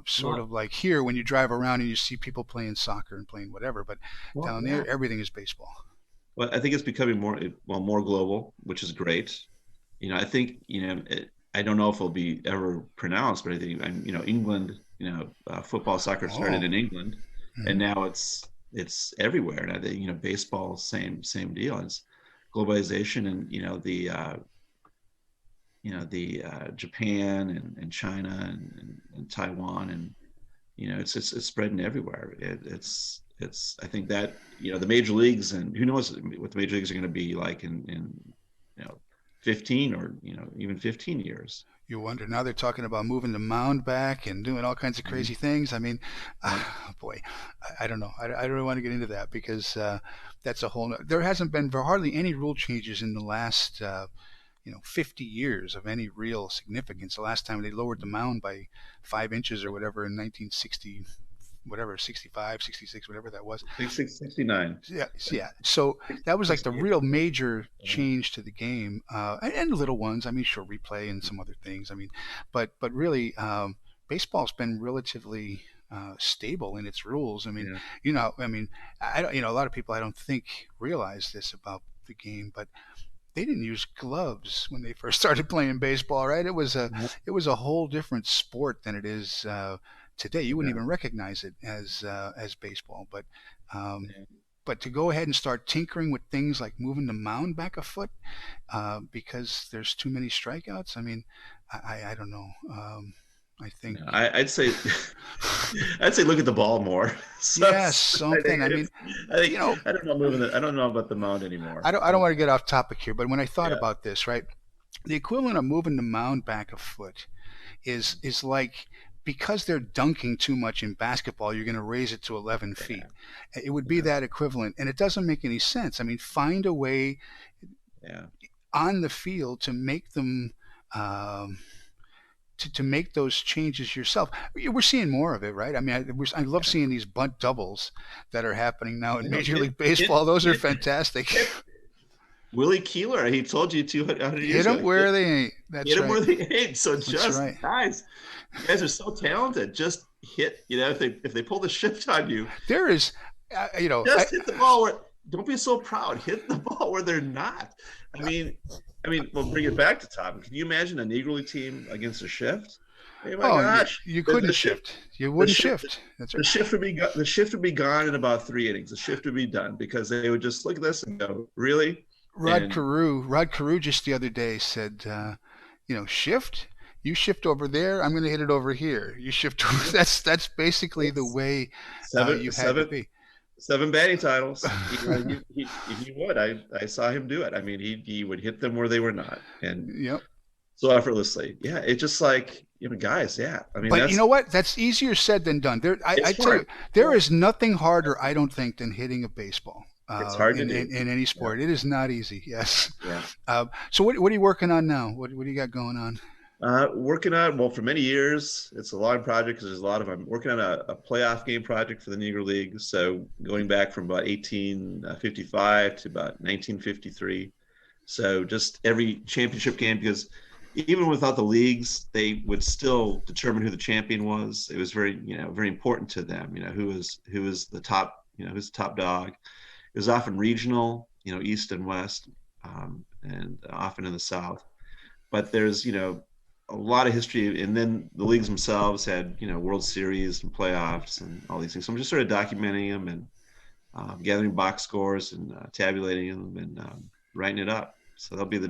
Sort Well, of like here when you drive around and you see people playing soccer and playing whatever, but well, down yeah. there everything is baseball. Well, I think it's becoming more global, which is great. I think, I don't know if it'll be ever pronounced, but I think, England, football, soccer started Oh. in England, and Hmm. now it's everywhere. And I think, baseball, same deal. It's globalization, and Japan and China and Taiwan, and it's spreading everywhere. It's I think that, the major leagues, and who knows what the major leagues are going to be like in, you know 15, or even 15 years. You wonder. Now they're talking about moving the mound back and doing all kinds of Mhm. crazy things. I mean, Yeah, boy, I don't know. I don't really want to get into that because that's a whole. There hasn't been hardly any rule changes in the last 50 years of any real significance. The last time they lowered the mound by 5 inches or whatever in 1960, whatever 65, 66, whatever that was. 69, Yeah, yeah. So that was like the 68. real major Yeah, change to the game, and little ones. I mean, sure, replay and some other things. I mean, but really, baseball's been relatively stable in its rules. I mean, yeah, I mean, I don't, a lot of people I don't think realize this about the game, but they didn't use gloves when they first started playing baseball, right? yeah, It was a whole different sport than it is today. You wouldn't yeah, even recognize it as baseball, um, yeah. but to go ahead and start tinkering with things like moving the mound back a foot because there's too many strikeouts. I mean, I don't know. I think No, I'd say I'd say look at the ball more. yes, I something. think I mean, you know, I don't know I don't know about the mound anymore. I don't want to get off topic here, but when I thought Yeah, about this, right, the equivalent of moving the mound back a foot is like because they're dunking too much in basketball, you're going to raise it to 11 feet. yeah, It would be yeah, that equivalent, and it doesn't make any sense. I mean, find a way yeah. on the field to make them um, to make those changes yourself. We're seeing more of it, right? I mean, I love Yeah. seeing these bunt doubles that are happening now I in know. Major Hit League hit Baseball. Those are hit fantastic. hit Willie Keeler. He told you 200 Hit years them ago. where they ain't. Hit That's him right. where they ain't. So That's just, right. guys, you guys are so talented. Just hit. If they pull the shift on you, There is, just hit the ball where. Don't be so proud. Hit the ball where they're not. I mean, we'll bring it back to Tom. Can you imagine a Negro League team against a shift? Hey, my Oh, gosh, you the, couldn't the shift, shift. You the wouldn't shift, shift. That's right. the shift would be the shift would be gone in about 3 innings. The shift would be done because they would just look at this and go, really? And Rod Carew just the other day said, shift. You shift over there. I'm going to hit it over here. You shift over. yeah, That's basically the it's way seven, you had to seven, be. seven batting titles. He would. I saw him do it. I mean, he would hit them where they were not, and Yep. so effortlessly. Yeah, it's just like guys. Yeah, I mean But you that's know what? That's easier said than done. I it's tell hard. you, there Yeah, is nothing harder, I don't think, than hitting a baseball it's hard to do. in any Yeah, sport. It is not easy. Yes. yeah. So what are you working on now? What do you got going on? Working on, well, for many years, it's a long project because there's a lot of, I'm working on a playoff game project for the Negro League. So going back from about 1855 to about 1953. So just every championship game, because even without the leagues, they would still determine who the champion was. It was very, very important to them, who was the top, who's the top dog. It was often regional, East and West, and often in the South, but there's a lot of history, and then the leagues themselves had World Series and playoffs and all these things. So I'm just sort of documenting them and gathering box scores and tabulating them and writing it up. So that'll be the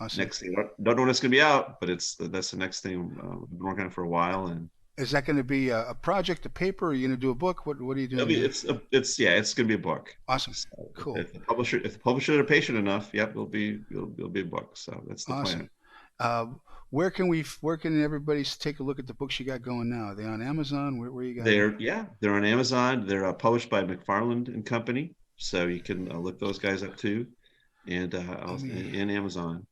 Awesome. next thing. Don't know when it's going to be out, but that's the next thing we've been working on for a while, and Is that going to be a project, a paper? Or are you going to do a book? What are you it'll doing be there? it's yeah, it's going to be a book. Awesome. So Cool. if the publisher are patient enough, yep, it'll be a book. So that's the Awesome. plan. Uh, where can everybody take a look at the books you got going now? Are they on Amazon? Where you got them? They're on Amazon. They're published by McFarland and Company, so you can look those guys up too, and Let me in Amazon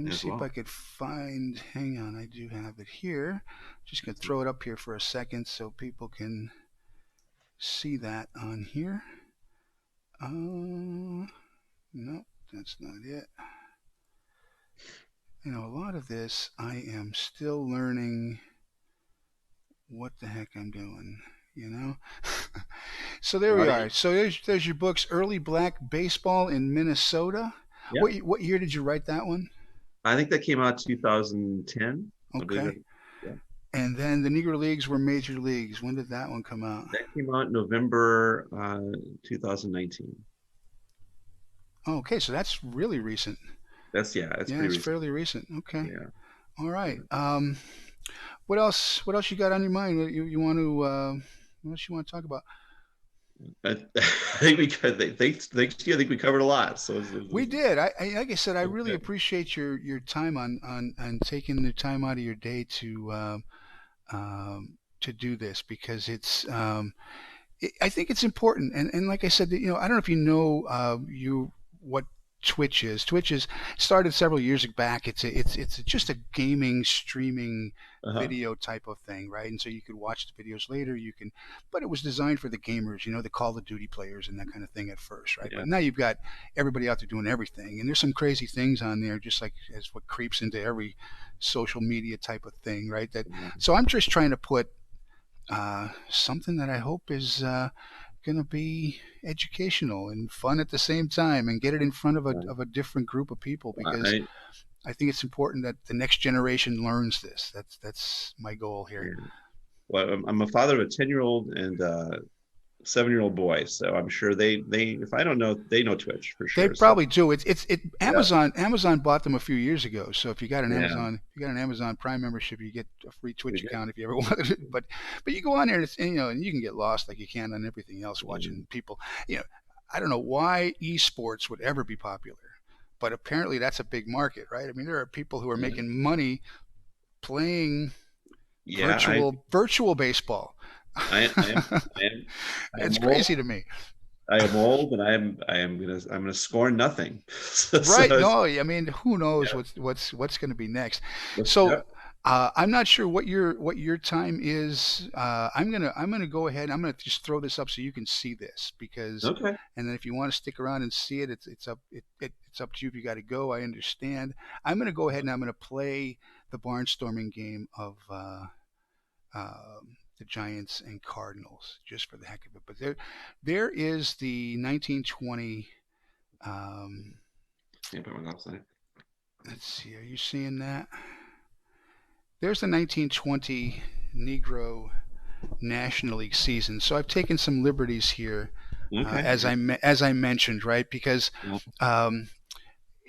as see if I well. could find. Hang on, I do have it here. Just gonna throw it up here for a second so people can see that on here. No, that's not it. A lot of this I am still learning what the heck I'm doing. You know. So there we Well, are. So there's your books. Early Black Baseball in Minnesota. yeah, What year did you write that one? I think that came out 2010. I believe Okay. that. Yeah, And then the Negro Leagues were major leagues. When did that one come out? that came out November 2019. Oh, okay, so that's really recent. That's Yeah, pretty it's recent. fairly recent. Okay. Yeah. All right. What else? What else you got on your mind? You want to? What else you want to talk about? I think we covered, thanks to you, I think we covered a lot. So We did. Like I said, I it was really good. appreciate your time on taking the time out of your day to do this because I think it's important. And like I said, I don't know if you know what Twitch is. Twitch is started several years back. It's just a gaming streaming Uh-huh. video type of thing, right? And so you could watch the videos later. But it was designed for the gamers, the Call of Duty players and that kind of thing at first, right? Yeah. But now you've got everybody out there doing everything, and there's some crazy things on there, just like as what creeps into every social media type of thing, right? Yeah. So I'm just trying to put something that I hope is going to be educational and fun at the same time and get it in front of a different group of people because I, I think it's important that the next generation learns this. That's my goal here. yeah. Well, I'm a father of a 10-year-old and 7-year-old boy, so I'm sure they if I don't know, they know Twitch for They sure. So probably do. yeah, Amazon bought them a few years ago. So if yeah, you got an Amazon Prime membership, you get a free Twitch pretty good. account if you ever wanted it. But you go on there and you can get lost like you can on everything else Yeah, watching people. You know, I don't know why esports would ever be popular, but apparently that's a big market, right? I mean, there are people who are yeah, making money playing yeah. virtual baseball. I am I am I am It's old. crazy to me. I am old, and I'm gonna score nothing. So Right? No, I mean, who knows yeah, what's going to be next? yeah. So I'm not sure what your time is. I'm gonna go ahead. I'm gonna just throw this up so you can see this because, Okay. and then if you want to stick around and see it, it's up to you. If you got to go, I understand. I'm gonna go ahead and I'm gonna play the barnstorming game of the Giants and Cardinals just for the heck of it. But there is the 1920. Um, Can't put my outside. let's see. Are you seeing that? there's the 1920 Negro National League season. So I've taken some liberties here, Okay. as I mentioned, right? Because Yeah. um,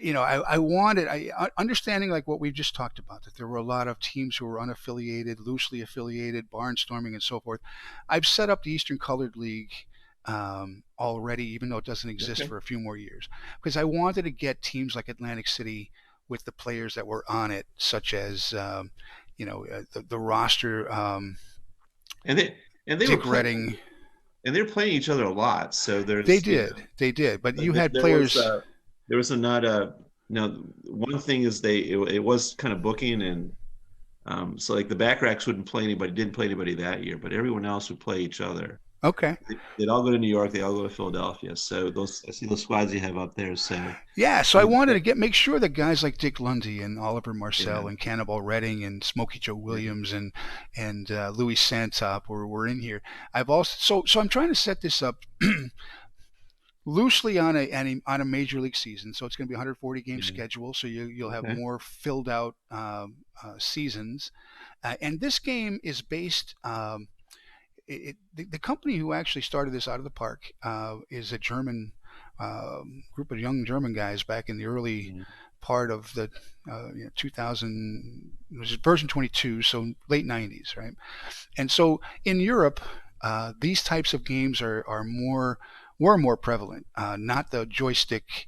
I wanted, understanding like what we've just talked about, that there were a lot of teams who were unaffiliated, loosely affiliated, barnstorming, and so forth. I've set up the Eastern Colored League already, even though it doesn't exist Okay. for a few more years, because I wanted to get teams like Atlantic City with the players that were on it, such as the roster. And they were Dick playing Redding. and they're playing each other a lot. So They there's did, they did, but you had there was players. not a one thing is it was kind of booking and so like the backracks wouldn't play anybody, didn't play anybody that year, but everyone else would play each other. Okay. They'd all go to New York, they all go to Philadelphia. So those I see those squads you have up there. So Yeah, so I you wanted to make sure that guys like Dick Lundy and Oliver yeah, Marcel and Cannonball Redding and Smokey Joe yeah, Williams and Louis Santop were in here. I've also so I'm trying to set this up loosely on a major league season. So it's going to be a 140 game yeah. schedule. So you'll have Okay. more filled out seasons. And this game is based. The company who actually started this out of the park is a German group of young German guys back in the early Yeah. part of the 2000, it was version 22, so late 90s, right? And so in Europe, these types of games are more were more prevalent, not the joystick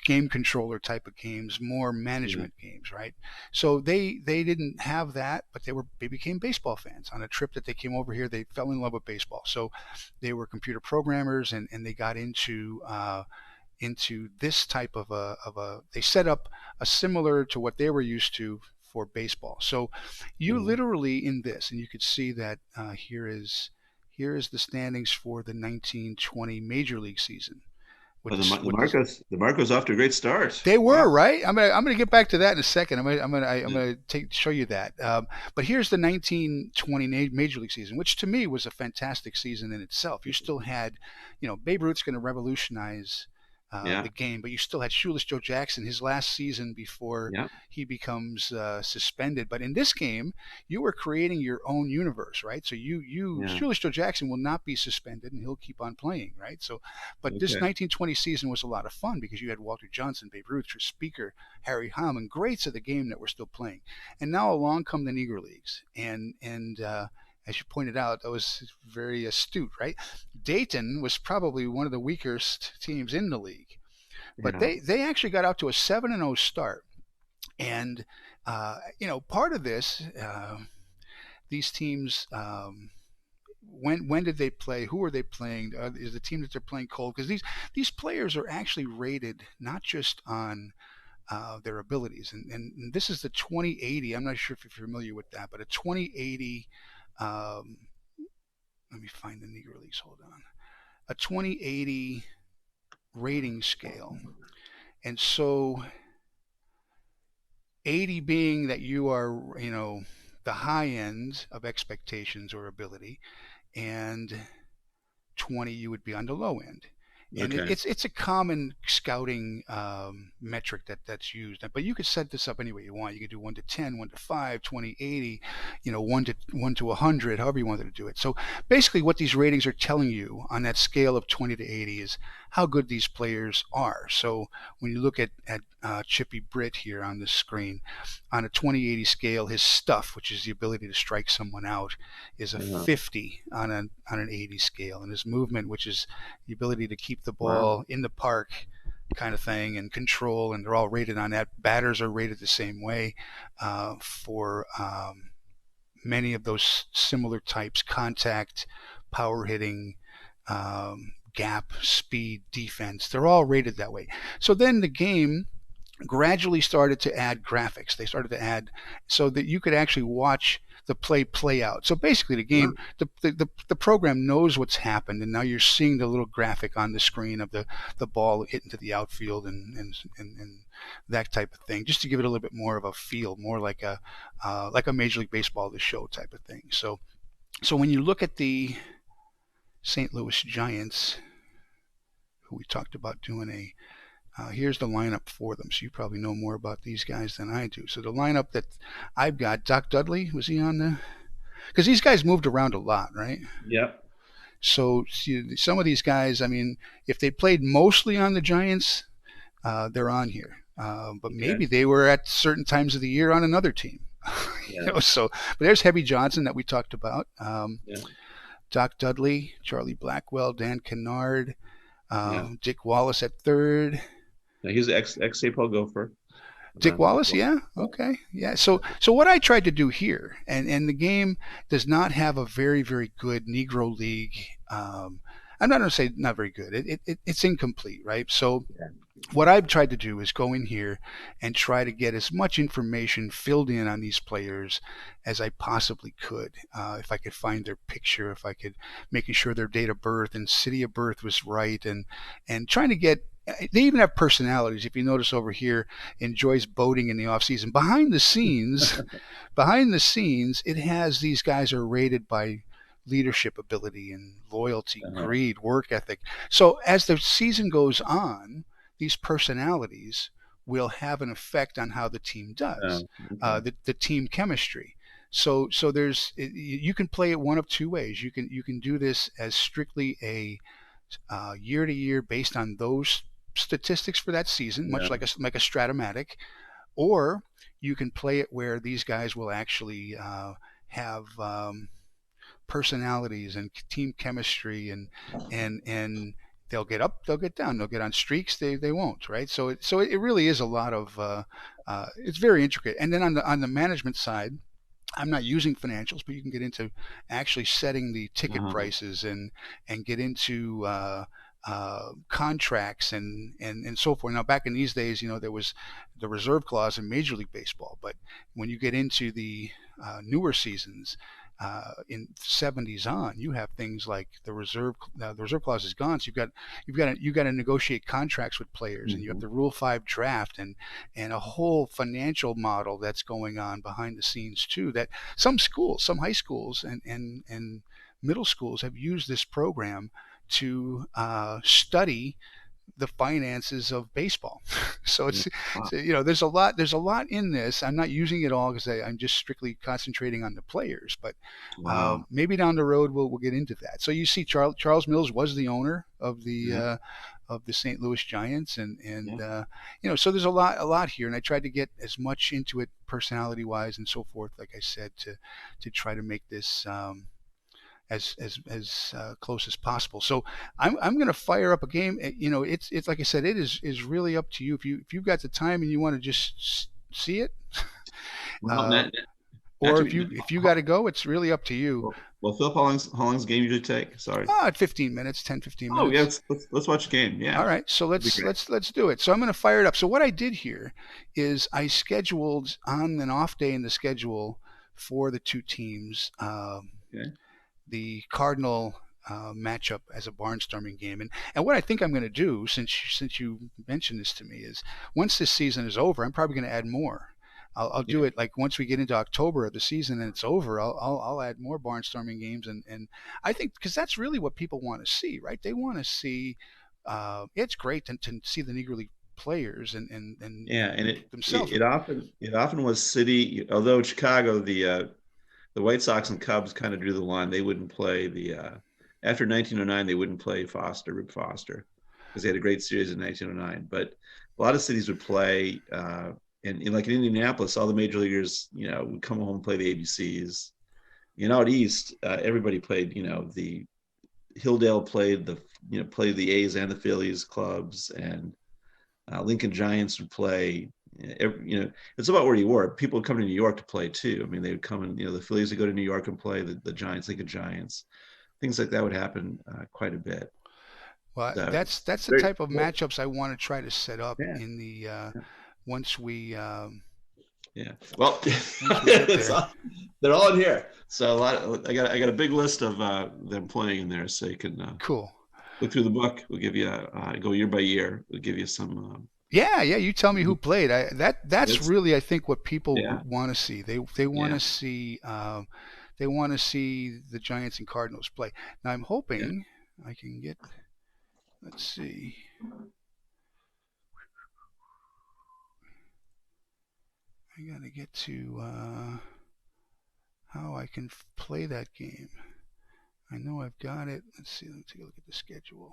game controller type of games, more Yeah. management games, right? So they didn't have that, but they became baseball fans. On a trip that they came over here, they fell in love with baseball. So they were computer programmers, and they got into this type of a. They set up a similar to what they were used to for baseball. So you Yeah. literally in this, and you could see that here is the standings for the 1920 Major League season with Well, the with the The Marcos off to a great start. they Wow. were right. I'm gonna get back to that in a second. I'm Yeah. gonna show you that. But here's the 1920 Major League season, which to me was a fantastic season in itself. You still had, Babe Ruth's going to revolutionize Yeah. the game, but you still had Shoeless Joe Jackson, his last season before Yeah. he becomes suspended. But in this game, you were creating your own universe, right? So Yeah. Shoeless Joe Jackson will not be suspended, and he'll keep on playing, right? So but this Okay. 1920 season was a lot of fun because you had Walter Johnson, Babe Ruth, Tris Speaker, Harry Hom, and greats of the game that were still playing. And now along come the Negro Leagues, and as you pointed out, that was very astute, right? Dayton was probably one of the weakest teams in the league, but Yeah. they actually got out to a 7-0 start, and part of this, these teams. When did they play? Who are they playing? Is the team that they're playing cold? Because these players are actually rated not just on their abilities, and this is the 2080. I'm not sure if you're familiar with that, but a 2080. Um, Let me find the Negro Leagues. Hold on. A 2080 rating scale, and so 80 being that you are the high end of expectations or ability, and 20 you would be on the low end, and Okay. it's a common scouting metric that's used, but you could set this up any way you want. You could do 1 to 10, 1 to 5, 20, 80, 1 to 100, however you wanted to do it. So basically what these ratings are telling you on that scale of 20 to 80 is how good these players are. So when you look at Chippy Britt here on the screen, on a 20/80 scale, his stuff, which is the ability to strike someone out, is a Yeah. 50 on an 80 scale, and his movement, which is the ability to keep the Wow. ball in the park, kind of thing, and control, and they're all rated on that. Batters are rated the same way for many of those similar types: contact, power hitting. Gap, speed, defense, they're all rated that way. So then the game gradually started to add graphics. They started to add so that you could actually watch the play out. So basically, the Wow. game, the program knows what's happened, and now you're seeing the little graphic on the screen of the ball hitting to the outfield and that type of thing, just to give it a little bit more of a feel, more like a Major League Baseball the show type of thing. So when you look at the St. Louis Giants, who we talked about doing Here's the lineup for them. So you probably know more about these guys than I do. So the lineup that I've got, Doc Dudley, was he on the? Because these guys moved around a lot, right? Yep. So see, some of these guys, I mean, if they played mostly on the Giants, they're on here. But Okay. maybe they were at certain times of the year on another team. Yeah. So, but there's Heavy Johnson that we talked about. Yeah. Doc Dudley, Charlie Blackwell, Dan Kennard, Yeah. Dick Wallace at third. Now, he's ex St. Paul Gopher. Dick Dick Wallace, Wallace. yeah, okay, yeah. So what I tried to do here, and the game does not have a very good Negro League. I'm not going to say not very good. It's incomplete, right? So Yeah. what I've tried to do is go in here and try to get as much information filled in on these players as I possibly could. If I could find their picture, if I could, making sure their date of birth and city of birth was right, and trying to get. They even have personalities. If you notice over here, enjoys boating in the off season. Behind the scenes, it has these guys are rated by leadership ability and loyalty, Uh-huh. greed, work ethic. So as the season goes on, these personalities will have an effect on how the team does, Oh, okay. the team chemistry. So there's you can play it one of two ways. You can do this as strictly a year to year based on those statistics for that season, Yeah. much like a Stratomatic, or you can play it where these guys will actually have personalities and team chemistry and they'll get up, they'll get down, they'll get on streaks, they won't, right? So it really is a lot of it's very intricate. And then on the management side, I'm not using financials, but you can get into actually setting the ticket Uh-huh. prices and get into contracts and so forth. Now, back in these days, there was the reserve clause in Major League Baseball, but when you get into the newer seasons, in 70s on, you have things like the reserve clause is gone. So you've got to negotiate contracts with players, and you have Mhm. the Rule 5 draft and a whole financial model that's going on behind the scenes too. That some high schools and middle schools have used this program to study the finances of baseball. So Yeah. Wow. there's a lot in this. I'm not using it all because I'm just strictly concentrating on the players. But Wow. maybe down the road we'll get into that. So you see, Charles Mills was the owner Yeah. of the St. Louis Giants, and Yeah. so there's a lot here, and I tried to get as much into it personality wise and so forth, like I said, to try to make this. As close as possible. So I'm going to fire up a game. It's like I said, it is really up to you. If you've got the time and you want to just see it, Well, uh, not or to if be. you got to go, it's really up to you. Well, Philip, how long's the game usually take? Sorry. At 15 minutes, 10, 15 Oh, yeah. minutes. Let's watch a game. Yeah, All right, so that'd be let's great. let's let's do it. So I'm going to fire it up. So what I did here is I scheduled on an off day in the schedule for the two teams. Okay. The Cardinal matchup as a barnstorming game. And what I think I'm going to do, since you mentioned this to me, is once this season is over, I'm probably going to add more. I'll do Yeah. it like once we get into October of the season and it's over. I'll add more barnstorming games, and I think because that's really what people want to see, right? They want to see. It's great to see the Negro League players Yeah, and themselves. it often was city. Although Chicago, the White Sox and Cubs kind of drew the line. They wouldn't play after 1909. They wouldn't play Rip Foster, because they had a great series in 1909. But a lot of cities would play, and like in Indianapolis, all the major leaguers, would come home and play the ABCs. Out east, everybody played. The Hilldale played the A's and the Phillies clubs, and Lincoln Giants would play. It's about where you were. People would come to New York to play too. I mean, they would come and the Phillies would go to New York and play the Giants, Lincoln Giants. Things like that would happen quite a bit. Well, So that's the very type of cool. matchups I want to try to set up Yeah, in the yeah, once we yeah. Well, once we get there. they're all in here. So I got a big list of them playing in there, so you can Cool. look through the book. We'll give you go year by year. We'll give you some. Yeah, yeah. You tell me who played. That's It's really I think what people yeah, want to see. They want yeah, to see the Giants and Cardinals play. Now I'm yeah. hoping I can get. Let's see. I gotta get to how I can play that game. I know I've got it. Let's see. Let me take a look at the schedule.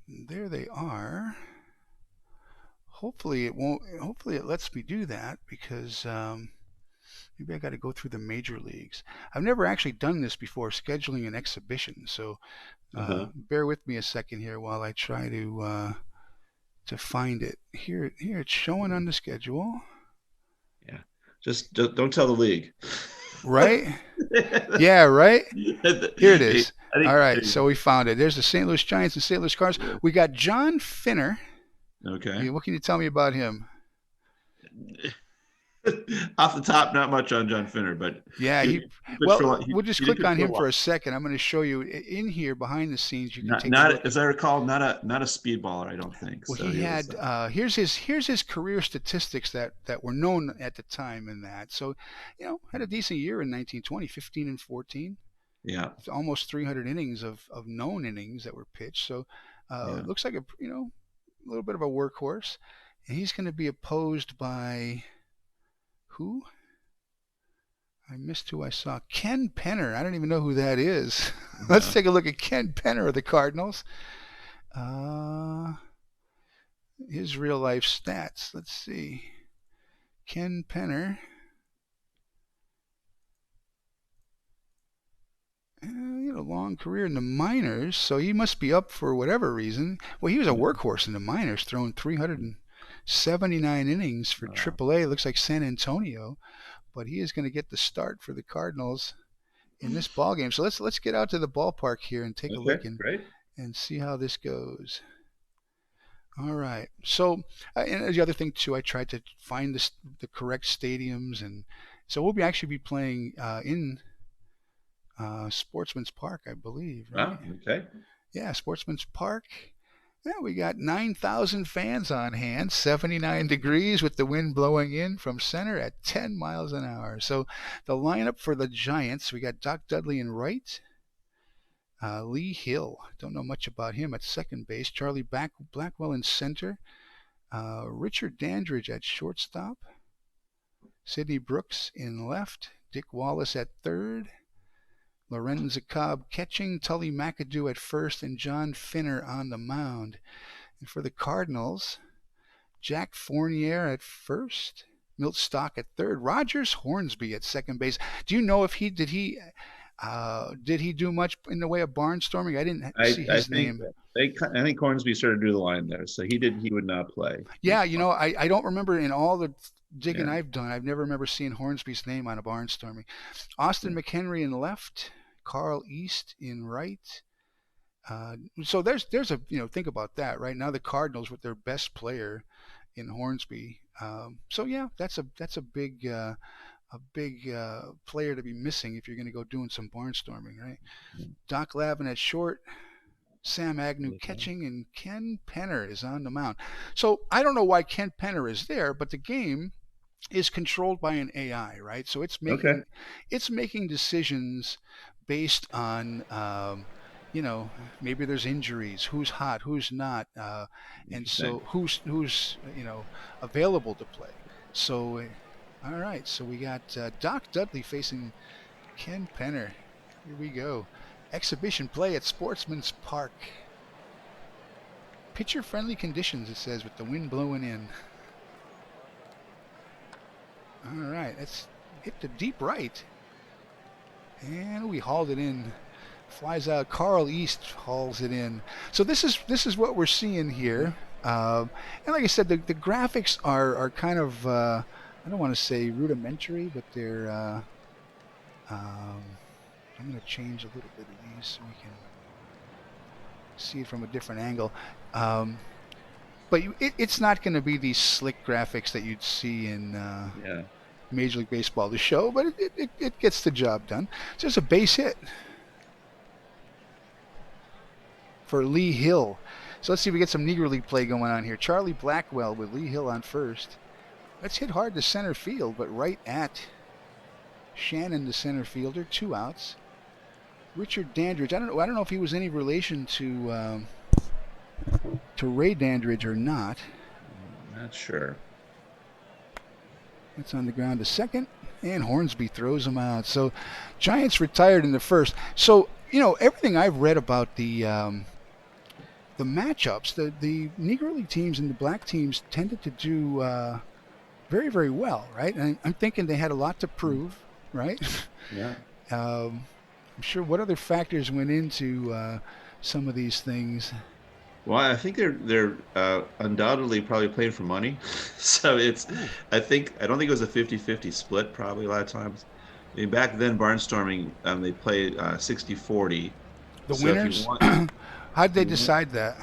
There they are. Hopefully it won't. Hopefully it lets me do that because maybe I got to go through the major leagues. I've never actually done this before, scheduling an exhibition. So Uh-huh. bear with me a second here while I try to find it. Here it's showing on the schedule. Yeah. Just don't tell the league. Right? Yeah, right? Here it Hey, is. I think All right, there you so we found it. There's the St. Louis Giants and St. Louis Cardinals. go. We got John Finner. Okay. What can you tell me about him? Off the top, not much on John Finner, but Yeah, he pitched for a well, lot. we'll just He did click pitch on for a him for lot. a second. I'm going to show you in here behind the scenes. You can Not take a look. as I recall, not a speedballer, I don't think. Well, So he he was had here's his career statistics that were known at the time in that. So, had a decent year in 1920, 15 and 14. yeah, It's almost 300 innings of known innings that were pitched. So, yeah. looks like a little bit of a workhorse. And he's going to be opposed by who? I missed who I saw. Ken Penner. I don't even know who that is. Let's Uh, take a look at Ken Penner of the Cardinals. Uh, his real life stats. Let's see. Ken Penner. He had a long career in the minors, so he must be up for whatever reason. Well, he was a workhorse in the minors, throwing 379 innings for AAA. It looks like San Antonio, but he is going to get the start for the Cardinals in this ball game. So let's get out to the ballpark here and take a okay, look great. and see how this goes. All right. So, and the other thing too, I tried to find the correct stadiums, and so we'll actually be playing in Sportsman's Park, I believe, right? Wow, okay. Yeah, Sportsman's Park. Yeah, we got 9,000 fans on hand, 79 degrees with the wind blowing in from center at 10 miles an hour. So the lineup for the Giants, we got Doc Dudley in right, Lee Hill, don't know much about him at second base, Charlie Blackwell in center, Richard Dandridge at shortstop, Sidney Brooks in left, Dick Wallace at third, Lorenzo Cobb catching, Tully McAdoo at first, and John Finner on the mound. And for the Cardinals, Jack Fournier at first, Milt Stock at third, Rogers Hornsby at second base. Do you know if he did he do much in the way of barnstorming? I didn't see I his think name. I think Hornsby started to do the line there, so he would not play. Yeah, I don't remember in all the digging Yeah, I've done, I've never remember seeing Hornsby's name on a barnstorming. Austin yeah, McHenry in left, Carl East in right. So there's a think about that right now the Cardinals with their best player in Hornsby. So yeah, that's a big player to be missing if you're going to go doing some barnstorming, right? Doc Lavin at short, Sam Agnew okay. catching, and Ken Penner is on the mound. So I don't know why Ken Penner is there, but the game is controlled by an AI, right? So Okay. it's making decisions based on you know maybe there's injuries, who's hot, who's not, and Interesting. so who's available to play. So all right, so we got Doc Dudley facing Ken Penner. Here we go. Exhibition play at Sportsman's Park. Pitcher friendly conditions, it says, with the wind blowing in. All right, let's hit the deep right. And we hauled it in. Flies out. Carl East hauls it in. So this is what we're seeing here. And like I said, the graphics are kind of I don't want to say rudimentary, but they're um, I'm going to change a little bit of these so we can see it from a different angle. Um, but it's not going to be these slick graphics that you'd see in Yeah. Major League Baseball, the show, but it gets the job done. So it's a base hit for Lee Hill. So let's see if we get some Negro League play going on here. Charlie Blackwell with Lee Hill on first. Let's hit hard to center field, but right at Shannon, the center fielder. 2 outs. Richard Dandridge. I don't know if he was any relation to Ray Dandridge or not. Not sure. It's on the ground to second, and Hornsby throws him out. So Giants retired in the first. So, everything I've read about the matchups, the Negro League teams and the black teams tended to do very, very well, right? And I'm thinking they had a lot to prove, right? Yeah. um, I'm sure what other factors went into some of these things. Well, I think they're undoubtedly probably playing for money. So Ooh, I don't think it was a 50-50 split probably a lot of times. I mean, back then Barnstorming they played 60-40. the So if winners. How'd if they you won, decide that?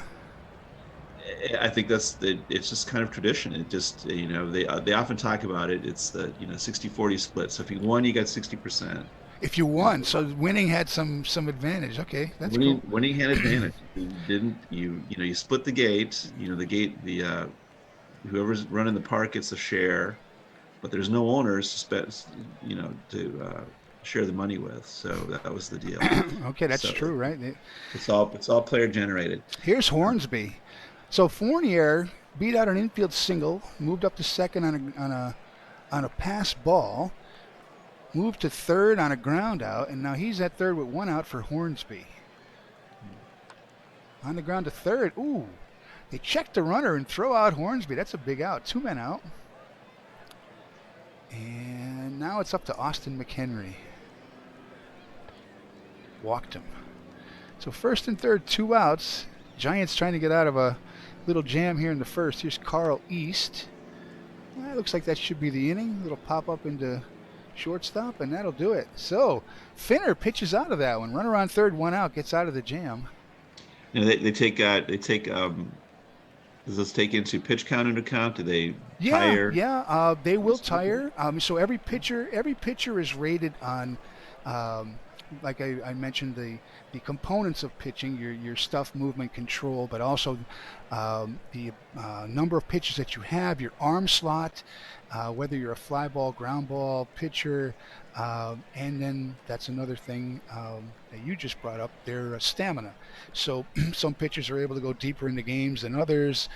I think it's just kind of tradition. It just they often talk about it. It's the 60-40 split. So if you won, you got 60%. If you And if won, you so winning had some advantage. Okay, that's cool. winning had advantage. You didn't you split the gate. The whoever's running the park gets a share, but there's no owners to share the money with. So that was the deal. Okay, that's So true, right? it's all player generated. Here's Hornsby. So Fournier beat out an infield single, moved up to second on a pass ball, moved to third on a ground out, and now he's at third with one out for Hornsby. On the ground to third. Ooh, they check the runner and throw out Hornsby. That's a big out. Two men out. And now it's up to Austin McHenry. Walked him. So first and third, two outs. Giants trying to get out of a little jam here in the first. Here's Carl East. Well, looks like that should be the inning. Little pop up into shortstop, and that'll do it. So Finner pitches out of that one. Runner on third, one out, gets out of the jam. They take does this take into pitch count into account? Do they Yeah, tire? yeah. They will tire. So every pitcher is rated on, um, like I mentioned, the components of pitching, your stuff, movement, control, but also the number of pitches that you have, your arm slot, whether you're a fly ball, ground ball pitcher, and then that's another thing that you just brought up, their stamina. So some pitchers are able to go deeper into games than others.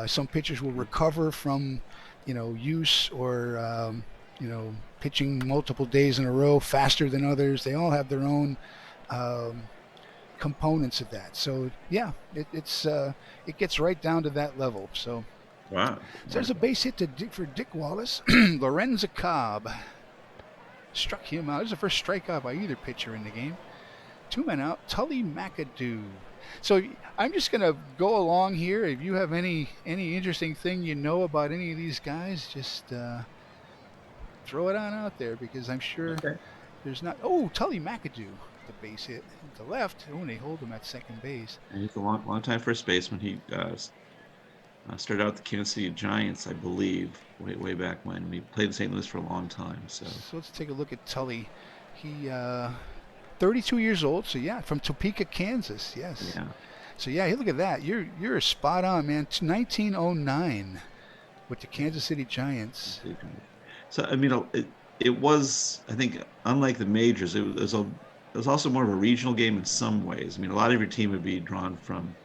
Some pitchers will recover from, use or pitching multiple days in a row faster than others. They all have their own um, components of that. So yeah, it gets right down to that level. Wow. So there's a base hit for Dick Wallace. Lorenzo Cobb struck him out. This is the first strikeout by either pitcher in the game. Two men out. Tully McAdoo. So I'm just going to go along here. If you have any interesting thing about any of these guys, just throw it on out there because I'm sure Okay. there's not. Oh, Tully McAdoo, the base hit to the left. Oh, and they hold him at second base. And he's a long time first baseman. He started out with the Kansas City Giants, I believe, way back when. He played in St. Louis for a long time. So So let's take a look at Tully. He 32 years old. So yeah, from Topeka, Kansas. Yes. yeah. So yeah, hey, look at that. You're spot on, man. 1909 with the Kansas City Giants. So I mean, it was, I think, unlike the majors, it was also more of a regional game in some ways. I mean, a lot of your team would be drawn from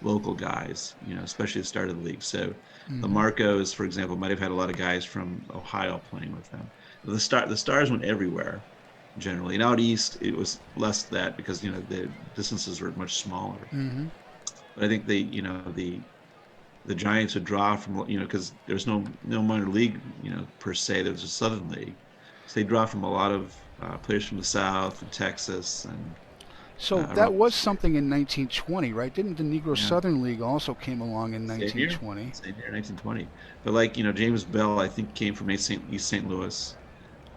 local guys, especially at the start of the league. So the Mm-hmm. Marcos, for example, might have had a lot of guys from Ohio playing with them. The Stars went everywhere generally. And out east, it was less that because the distances were much smaller. Mm-hmm. But I think the Giants would draw from because there's no minor league per se. There's a Southern League, so they draw from a lot of players from the South and Texas and So around that was something in 1920, right? Didn't the Negro yeah. Southern League also came along in Same year, 1920? same year, 1920. But like James Bell, I think came from East St. Louis,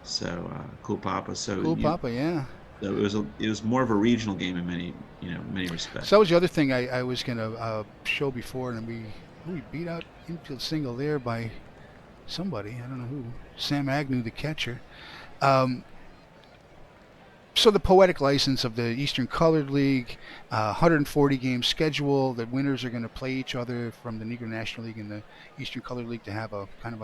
so Cool Papa. So Cool Papa, yeah. so it was more of a regional game in many So that respects. was the other thing I was going to show before, and we beat out infield single there by somebody. I don't know who. Sam Agnew, the catcher. Um, so the poetic license of the Eastern Colored League, 140 game schedule. The winners are going to play each other from the Negro National League and the Eastern Colored League to have a kind of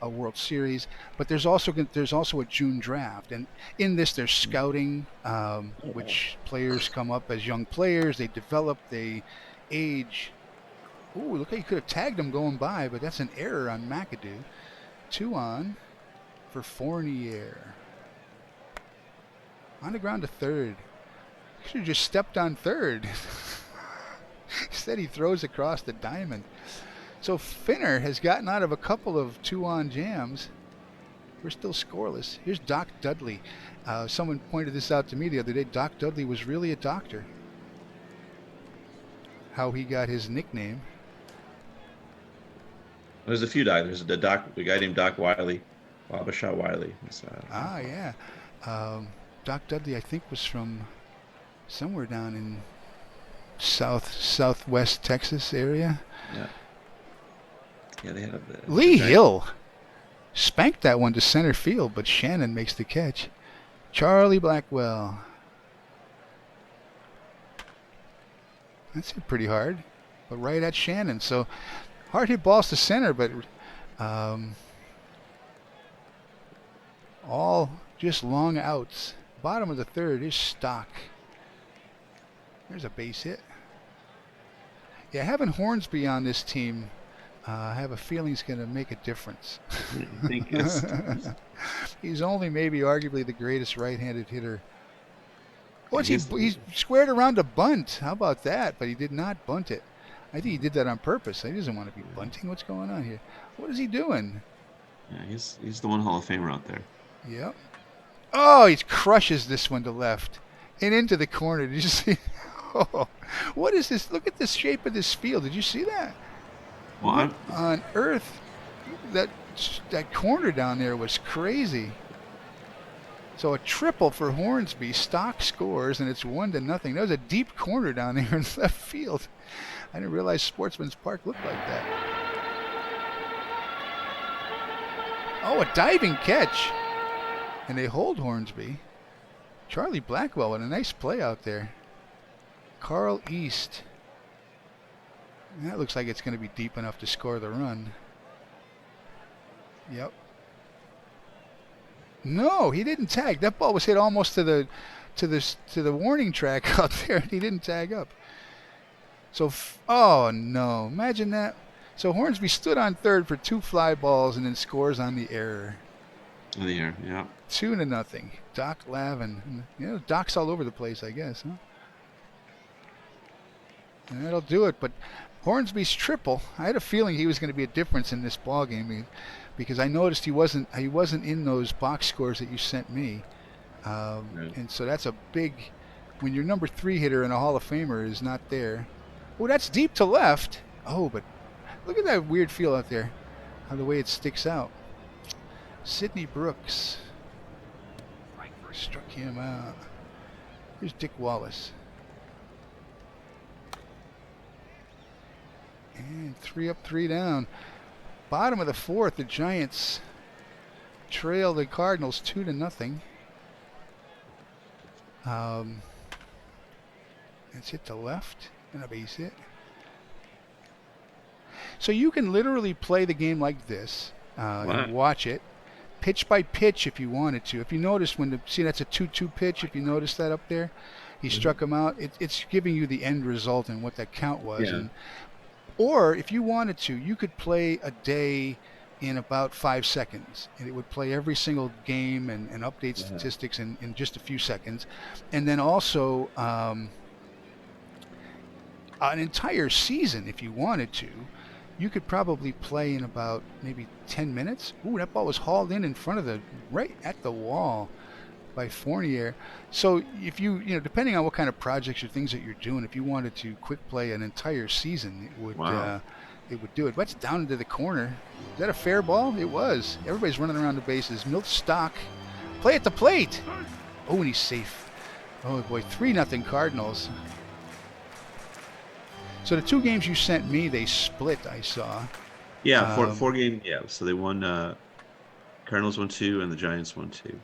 a World Series. But there's also a June draft, and in this there's scouting, Oh, which players come up as young players. They develop, they age, Ooh, look how you could have tagged him going by, but that's an error on McAdoo. 2 on for Fournier. On the ground to third. Should have just stepped on third. Instead, he throws across the diamond. So Finner has gotten out of a couple of 2-on jams. We're still scoreless. Here's Doc Dudley. Someone pointed this out to me the other day. Doc Dudley was really a doctor. How he got his nickname. There's a few docs. There's a guy named Doc Wiley, Wabasha Wiley. Yeah. Doc Dudley, I think, was from somewhere down in southwest Texas area. Yeah. Yeah, they had Lee Hill spanked that one to center field, but Shannon makes the catch. Charlie Blackwell. That's hit pretty hard, but right at Shannon. So hard hit balls to center, but all just long outs. Bottom of the third is Stock. There's a base hit. Yeah, having Hornsby on this team, I have a feeling he's going to make a difference. I think it's He's only maybe arguably the greatest right-handed hitter. He squared around a bunt. How about that? But he did not bunt it. I think he did that on purpose. He doesn't want to be bunting. What's going on here? What is he doing? Yeah, he's the one Hall of Famer out there. Yep. Oh, he crushes this one to left and into the corner. Did you see? Oh, what is this? Look at the shape of this field. Did you see that? Well, what on earth? That corner down there was crazy. So a triple for Hornsby. Stock scores, and it's 1-0. That was a deep corner down there in left field. I didn't realize Sportsman's Park looked like that. Oh, a diving catch. And they hold Hornsby. Charlie Blackwell with a nice play out there. Carl East. That looks like it's going to be deep enough to score the run. Yep. No, he didn't tag. That ball was hit almost to the warning track out there. He didn't tag up. So, oh no! Imagine that. So Hornsby stood on third for 2 fly balls and then scores on the error. On the air, yeah. 2-0. Doc Lavin. Doc's all over the place, I guess, huh? And that'll do it. But Hornsby's triple. I had a feeling he was going to be a difference in this ball game because I noticed he wasn't in those box scores that you sent me, Right. and so that's a big. When your number 3 hitter and a Hall of Famer is not there. Oh, that's deep to left. Oh, but look at that weird feel out there. How the way it sticks out. Sidney Brooks struck him out. Here's Dick Wallace. And 3 up, 3 down. Bottom of the fourth, the Giants trail the Cardinals 2-0. That's hit to left and a base hit. So you can literally play the game like this and watch it, pitch by pitch if you wanted to. If you notice see that's a 2-2 pitch. If you notice that up there, he struck him out. It's giving you the end result and what that count was. Yeah. Or if you wanted to, you could play a day in about 5 seconds, and it would play every single game and update statistics in just a few seconds. And then also an entire season, if you wanted to, you could probably play in about maybe 10 minutes. Ooh, that ball was hauled in front of right at the wall by Fournier. So if you depending on what kind of projects or things that you're doing, if you wanted to quick play an entire season, it would do it. But it's down into the corner. Is that a fair ball? It was. Everybody's running around the bases. Milt Stock, play at the plate. Oh, and he's safe. Oh boy, 3-0 Cardinals. So the 2 games you sent me, they split, I saw. Yeah, four game. Yeah, so they won. Cardinals won 2, and the Giants won 2.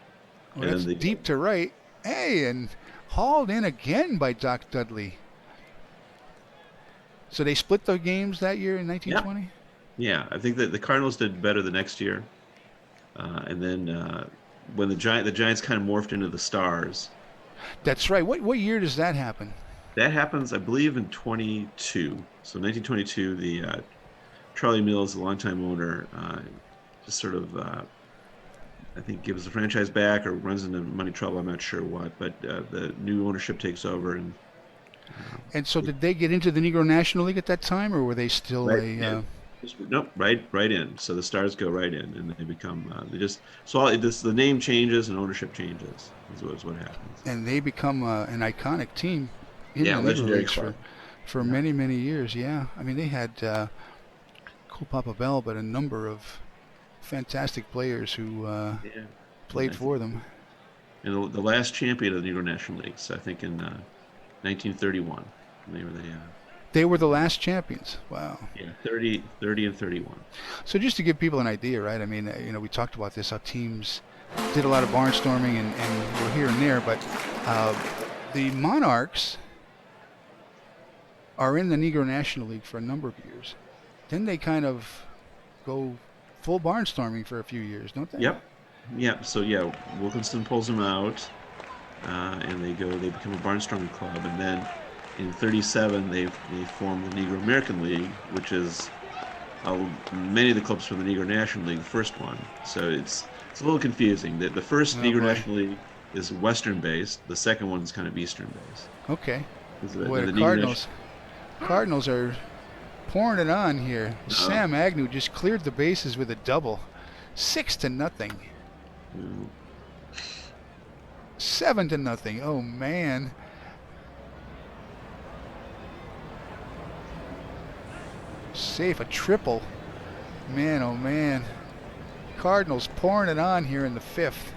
Well, that's deep to right. Hey, and hauled in again by Doc Dudley. So they split the games that year in 1920? Yeah, I think that the Cardinals did better the next year. And then when the Giants kind of morphed into the Stars. That's right. What year does that happen? That happens, I believe, in 22. So 1922, the Charlie Mills, the longtime owner, just sort of, I think, gives the franchise back or runs into money trouble. I'm not sure what, but the new ownership takes over, and um, And so, did they get into the Negro National League at that time, or were they still right a? in. Nope, right in. So the Stars go right in, and they become they just so all, this the name changes and ownership changes is what happens. And they become an iconic team in Yeah, the Negro legendary Leagues club. for Yeah, many years. Yeah, I mean they had Cool Papa Bell, but a number of fantastic players who yeah. And played I think for them. and the last champion of the Negro National Leagues, I think in 1931. They were They were the last champions. Wow. yeah 30 and 31. So just to give people an idea, right? I mean, we talked about this, how teams did a lot of barnstorming and were here and there, but uh, the Monarchs are in the Negro National League for a number of years. Then they kind of go full barnstorming for a few years, don't they? Yep, yep. So yeah, Wilkinson pulls them out, and they become a barnstorming club, and then in 37 they form the Negro American League, which is many of the clubs from the Negro National League, the first one. So it's a little confusing. The first Oh Negro boy. National League is Western based. The second one is kind of Eastern based. Okay. Boy, the The Negro National. Cardinals are pouring it on here. Uh, Sam Agnew just cleared the bases with a double. 6-0. mm, 7-0. Oh man. Safe, a triple. Man, oh man. Cardinals pouring it on here in the fifth.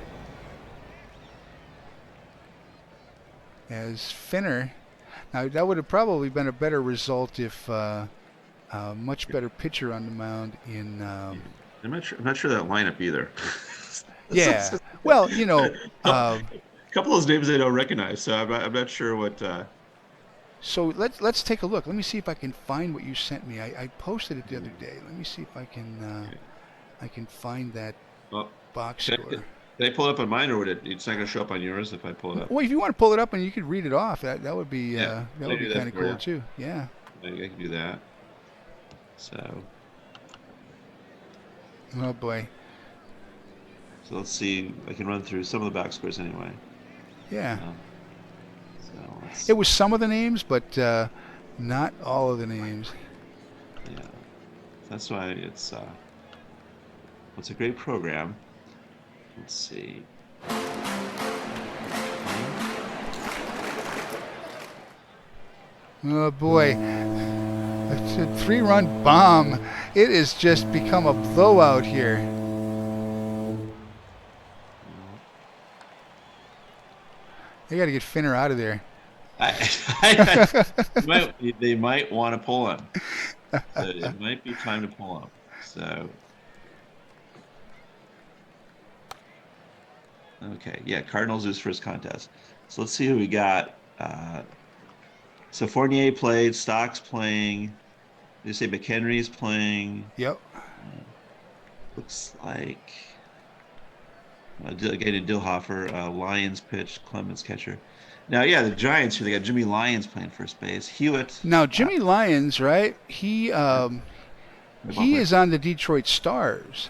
As Finner. Now that would have probably been a better result if a much better pitcher on the mound in. yeah. I'm not sure that lineup either. Yeah. Well, A uh, couple of those names I don't recognize, so I'm not sure what. so let's take a look. Let me see if I can find what you sent me. I posted it the other Mm, day. Let me see if okay. I can find that Well, box can score. I pull it up on mine, or would it's not going to show up on yours if I pull it up? Well, if you want to pull it up and you could read it off, Yeah, that can I would be do kind that of for cool you? too. Yeah. I can do that. So, Oh boy. so let's see. I can run through some of the box scores anyway. Yeah. Um, so It let's, was some of the names, but not all of the names. yeah, that's why it's a great program. Let's see. Oh boy. It's a 3-run bomb. It has just become a blowout here. Well, They got to get Finner out of there. I, they might want to pull him. So it might be time to pull him. So okay, yeah, Cardinals is first contest. So let's see who we got. So Fournier played, Stocks playing. You say McHenry's playing. Yep. Uh, looks like again in Dillhofer, Lyons pitched, Clemens catcher. Now, yeah, the Giants here. They got Jimmy Lyons playing first base. Hewitt, Now Jimmy Lyons, right? yeah, the ball He player. is on the Detroit Stars.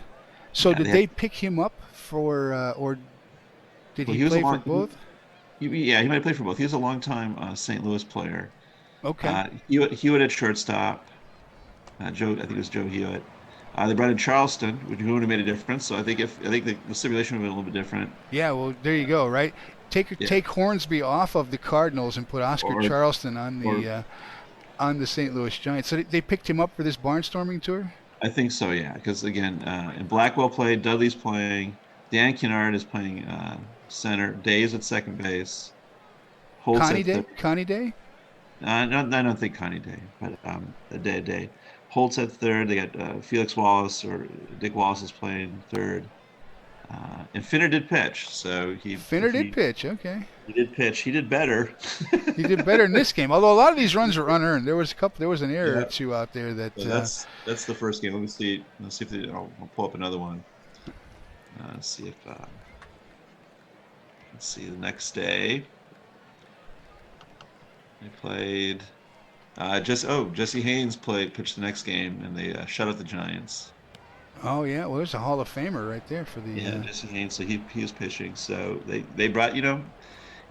So Yeah, did they had. they pick him up for, or did Well, he he was a play for long. both? Yeah, he might have played for both. He was a long time St. Louis player. Okay. Hewitt at shortstop. Joe, I think it was Joe Hewitt. They brought in Charleston, which would have made a difference. So I think the simulation would have been a little bit different. Yeah. Well, there you go. Right. Yeah, Take Hornsby off of the Cardinals and put Oscar or Charleston or on the St. Louis Giants. So they picked him up for this barnstorming tour. I think so. Yeah, because again, and Blackwell played. Dudley's playing. Dan Kennard is playing center. Days at second base. Holtz at third. Connie Day. No, I don't think Connie Day, but Day. Holtz at third. They got Felix Wallace or Dick Wallace is playing third. And Finner did pitch, so Finner did pitch. Okay. he did pitch. He did better. He did better in this game. Although a lot of these runs were unearned. There was a couple. There was an error or Yeah. two out there that. So that's the first game. Let me see. Let's see if I'll pull up another one. See if let's see the next day. They played Jesse Haynes played pitched the next game, and they shut out the Giants. Oh yeah, well, there's a Hall of Famer right there for the. Yeah, Jesse Haynes. So he was pitching. So they brought you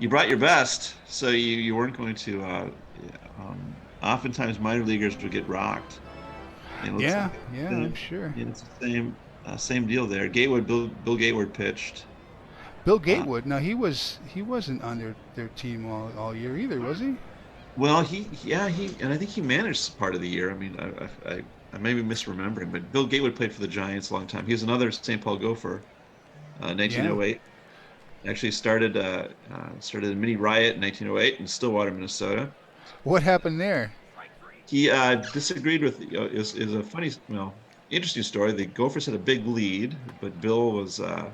brought your best. So you weren't going to. Yeah, oftentimes minor leaguers would get rocked, and it looks like Yeah, yeah, I'm sure. it's the same deal there. Bill Gatewood pitched. Bill Uh, Gatewood. Now he wasn't on their team all year either, was he? well, and I think he managed part of the year. I mean, I may be misremembering, but Bill Gatewood played for the Giants a long time. He was another St. Paul Gopher, Yeah. 1908. Actually started a mini riot in 1908 in Stillwater, Minnesota. What happened there? He disagreed with is a funny, interesting story. The Gophers had a big lead, but Bill was a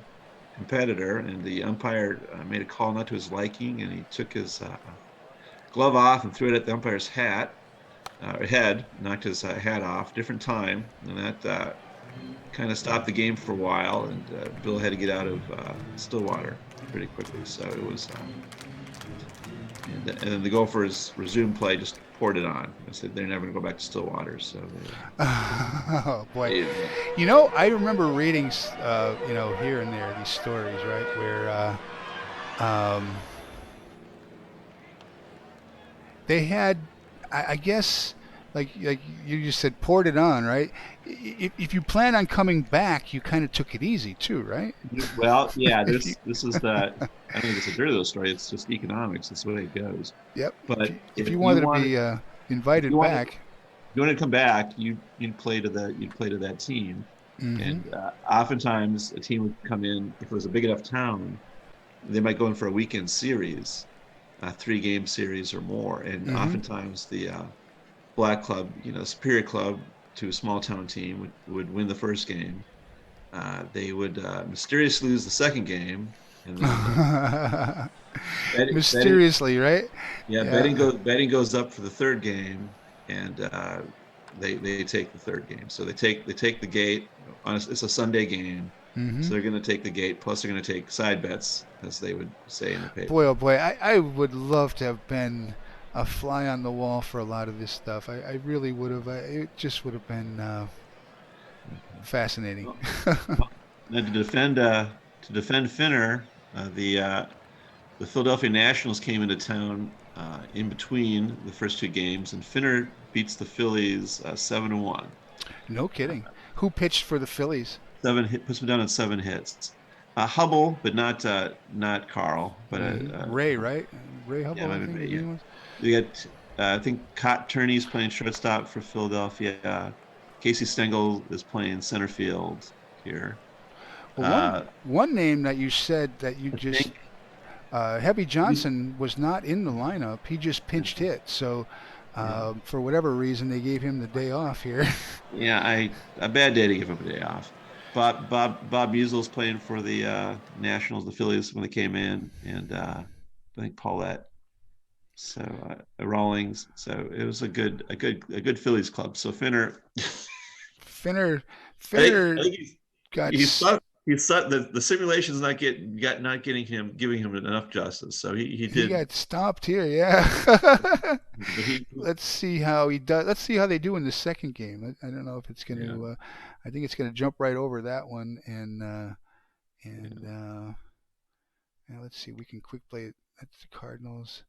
competitor, and the umpire made a call not to his liking, and he took his glove off and threw it at the umpire's head, knocked his hat off. Different time, and that kind of stopped the game for a while, and Bill had to get out of Stillwater pretty quickly. So it was, and then the Gophers resumed play, just poured it on. I said they're never going to go back to Stillwater, so Oh boy. they, I remember reading, here and there these stories, right, where they had, I guess, like you just said, poured it on, right? If you plan on coming back, you kind of took it easy too, right? well, yeah. If you, This is the I don't think it's a dirty little story. It's just economics. It's the way it goes. yep. But If you wanted to be if you invited wanted back, you wanted to come back, you'd play to that team. hmm And oftentimes a team would come in if it was a big enough town, they might go in for a weekend series, a 3 game series or more. And hmm oftentimes the black club, superior club to a small town team would win the first game. They would mysteriously lose the second game, and then betting, mysteriously, right? yeah, Yeah. betting goes up for the third game, and they take the third game. So they take the gate. It's a Sunday game, hmm so they're going to take the gate. Plus, they're going to take side bets, as they would say in the Boy, paper. oh boy, I would love to have been a fly on the wall for a lot of this stuff. I really would have. It just would have been fascinating. Well, now to defend Finner, the Philadelphia Nationals came into town in between the first 2 games, and Finner beats the Phillies 7-1. No kidding. Who pitched for the Phillies? Puts him down on 7 hits. Hubble, but not Carl, but Ray, right? Ray yeah, Hubble, I think his yeah. name was. We got I think Cott Turney's playing shortstop for Philadelphia. Casey Stengel is playing center field here. Well, one Uh, one name that you said that you I just think Heavy Johnson was not in the lineup. He just pinched hit. So yeah. for whatever reason, they gave him the day off here. Yeah, a bad day to give him a day off. Bob Musil's playing for the Nationals, the Phillies when they came in, and I think Paulette. So Rawlings. So it was a good Phillies club. So Finner, Finner, I Finner think got the simulation's not giving him enough justice. So he he did, got stopped here. Yeah. but he Let's see how he does. Let's see how they do in the second game. I don't know if it's going yeah, to. I think it's going to jump right over that one, yeah. and now let's see. We can quick play it. That's the Cardinals.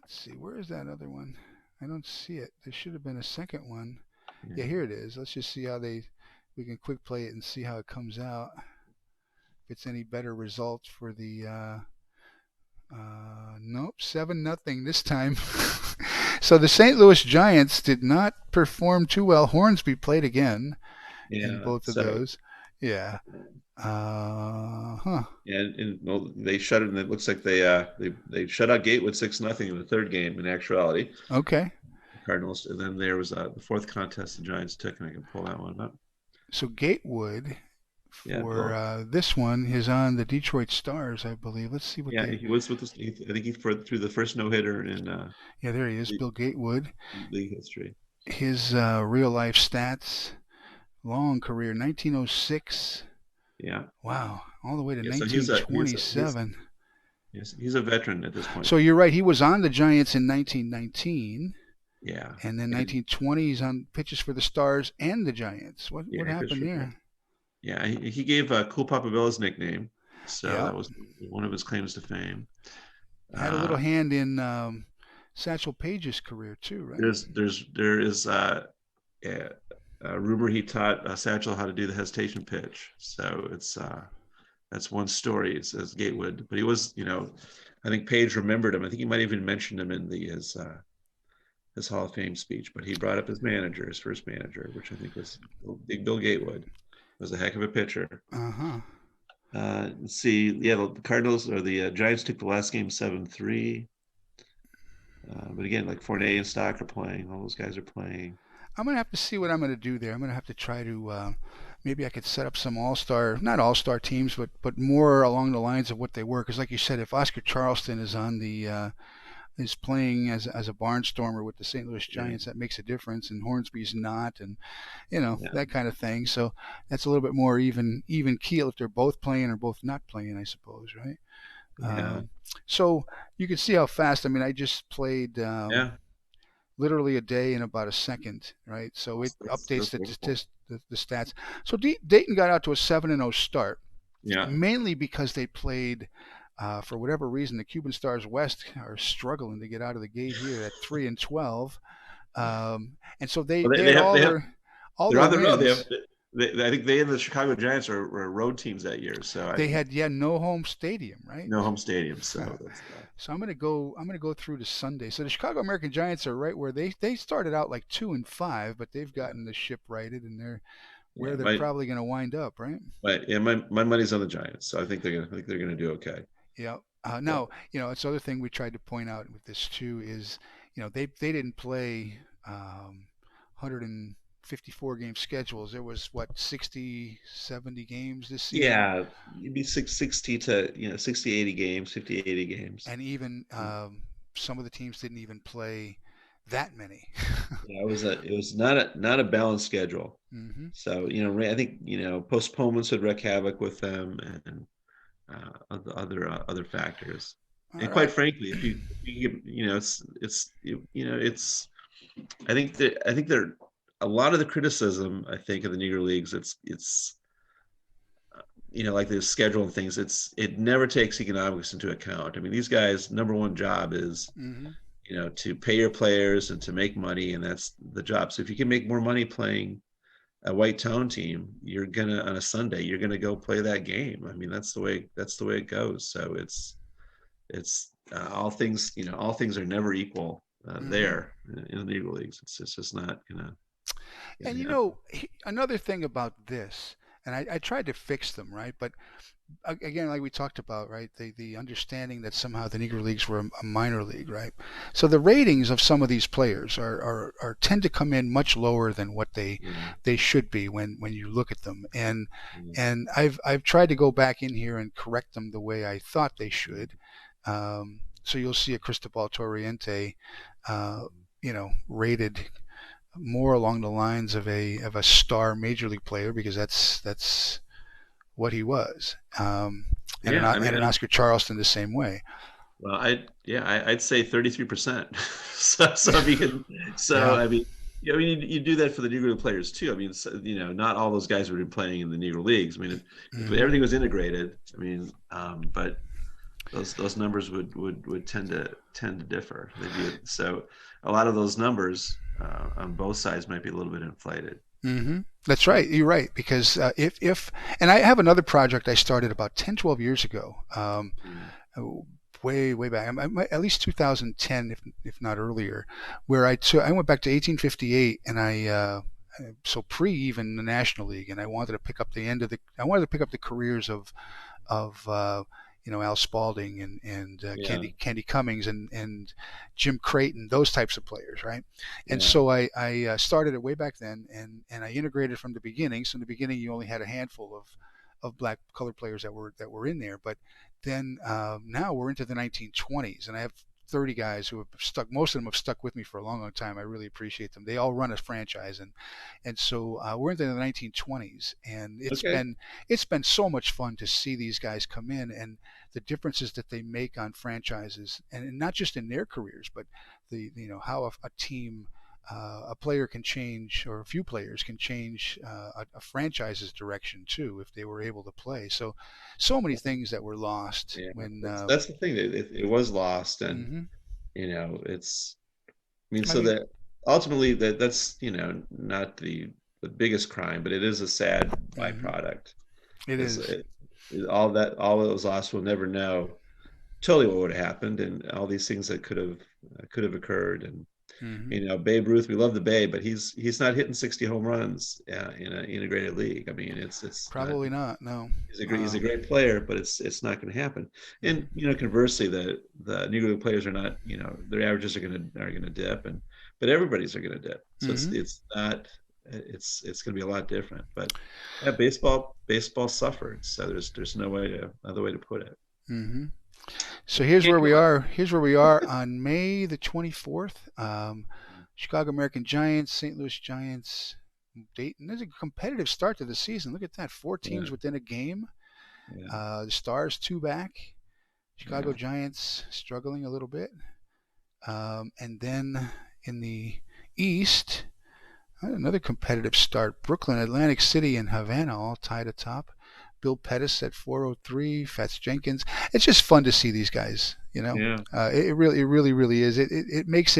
Let's see. Where is that other one? I don't see it. There should have been a second one. Yeah, Yeah. here it is. Let's just see how they. We can quick play it and see how it comes out. If it's any better results for the. Nope, 7-0 this time. So the St. Louis Giants did not perform too well. Hornsby played again in Yeah. both of So those. Yeah. Huh. yeah, and well, they shut it, and it looks like they shut out Gatewood 6-0 in the third game. In actuality, Okay. Cardinals, and then there was the fourth contest the Giants took, and I can pull that one up. So Gatewood Yeah, for Bill. this one is on the Detroit Stars, I believe. Let's see what Yeah, they. he was with us. I think he threw the first no hitter in Yeah, there he is, league, Bill Gatewood. league history. His real life stats, long career, 1906. Yeah, Wow, all the way to yeah. So he's 1927. He's a veteran at this point. So you're right. He was on the Giants in 1919, Yeah, and then and 1920 he's on pitches for the Stars and the Giants. What yeah, he pitched happened for both. there? Yeah, he gave Cool Papa Bill his nickname, so Yep. that was one of his claims to fame. Had a little Uh, hand in Satchel Paige's career too, right? there is a, a rumor he taught Satchel how to do the hesitation pitch, so it's that's one story. It says Gatewood, but he was, I think Page remembered him. I think he might even mentioned him in his Hall of Fame speech. But he brought up his manager, his first manager, which I think was Big Bill Gatewood. Was a heck of a pitcher. Uh huh. Let's see, yeah, the Cardinals or the Giants took the last game 7-3. But again, like Fournette and Stock are playing. All those guys are playing. I'm gonna have to see what I'm gonna do there. I'm gonna have to try to maybe I could set up some all-star, not all-star teams, but more along the lines of what they were. Because like you said, if Oscar Charleston is on the is playing as a barnstormer with the St. Louis Yeah, Giants, that makes a difference, and Hornsby's not, and yeah, that kind of thing. So that's a little bit more even keel if they're both playing or both not playing, I suppose, right? yeah, Um, so you can see how fast. I mean, I just played yeah. literally a day in about a second, right? So it updates That's wonderful. the stats. So Dayton got out to a 7-0 start, Yeah, mainly because they played. For whatever reason, the Cuban Stars West are struggling to get out of the gate here at 3-12, and so they well, they they had have all they're their on the road. wins. I think they and the Chicago Giants were road teams that year. So They had no home stadium, right? no home stadium. So that's So I'm gonna go through to Sunday. So the Chicago American Giants are right where they started out like 2-5, but they've yeah, gotten the ship righted and they're yeah. where they're probably gonna wind up, right? My money's on the Giants, so I think they're gonna do okay. Yeah. So Now, it's the other thing we tried to point out with this too is, they didn't play 154 game schedules. There was what 60, 70 games this season, yeah, you'd be 660 to 60, 80 games, 50, 80 games. and even some of the teams didn't even play that many. Yeah, it was not a balanced schedule. hmm So I think postponements would wreak havoc with them and other factors. All And quite right. frankly, if you give, it's I think there a lot of the criticism I think of the Negro Leagues it's like the schedule and things it never takes economics into account. I mean, these guys' number one job is hmm to pay your players and to make money, and that's the job. So if you can make more money playing a white town team, you're gonna on a Sunday, you're gonna go play that game. I mean, that's the way it goes. So it's all things are never equal hmm there in the Negro Leagues. It's just not And gonna happen. another thing about this, and I tried to fix them, right? But again, like we talked about, right? The understanding that somehow the Negro Leagues were a minor league, right? So the ratings of some of these players are tend to come in much lower than what Yeah, they should be when you look at them. And yeah, and I've tried to go back in here and correct them the way I thought they should. So you'll see a Cristobal Torriente, rated more along the lines of a star major league player because that's what he was, yeah. I mean, and an Oscar Charleston the same way. well, I'd say 33%. So if you can, so Yeah. I mean, you do that for the Negro players too. I mean, so, not all those guys would be playing in the Negro leagues. I mean, if hmm everything was integrated, I mean, but those numbers would tend to differ. They'd be so a lot of those numbers on both sides might be a little bit inflated. That's right. You're right because if and I have another project I started about 10, 12 years ago. Yeah, Way back, at least 2010, if not earlier, where I went back to 1858, and so pre even the National League, and I wanted to pick up I wanted to pick up the careers of Al Spalding and yeah, Candy Cummings and Jim Creighton, those types of players, right? And yeah, so I started it way back then, and I integrated from the beginning. So in the beginning, you only had a handful of black color players that were in there, but then now we're into the 1920s, and I have 30 guys who have stuck. Most of them have stuck with me for a long, long time. I really appreciate them. They all run a franchise, and so we're into the 1920s, and Okay. it's been so much fun to see these guys come in and the differences that they make on franchises, and not just in their careers, but how a team. A player can change, or a few players can change a franchise's direction too, if they were able to play. So many things that were lost Yeah, when. that's the thing. It was lost, and Mhm. it's. I mean, I so mean, that ultimately that's not the biggest crime, but it is a sad mhm. byproduct It because is. all of those lost will never know totally what would have happened, and all these things that could have occurred. And Mhm. Babe Ruth, we love the Babe, but he's not hitting 60 home runs in an integrated league. I mean, it's not. Probably not. No. He's a great player, but it's not going to happen. And Mhm. conversely, the Negro League players are not. Their averages are going to dip, and but everybody's are going to dip. So Mhm. it's not. It's going to be a lot different. But yeah, baseball suffered. So there's no other way to put it. Mhm. So You can't go. Here's where we are on May the 24th. Chicago American Giants, St. Louis Giants, Dayton. There's a competitive start to the season. Look at that. Four Yeah, teams within a game. yeah, The Stars two back. Chicago yeah, Giants struggling a little bit. And then in the East, another competitive start. Brooklyn, Atlantic City, and Havana all tied atop. Bill Pettis at 403. Fats Jenkins. It's just fun to see these guys. yeah. It really, really is. It makes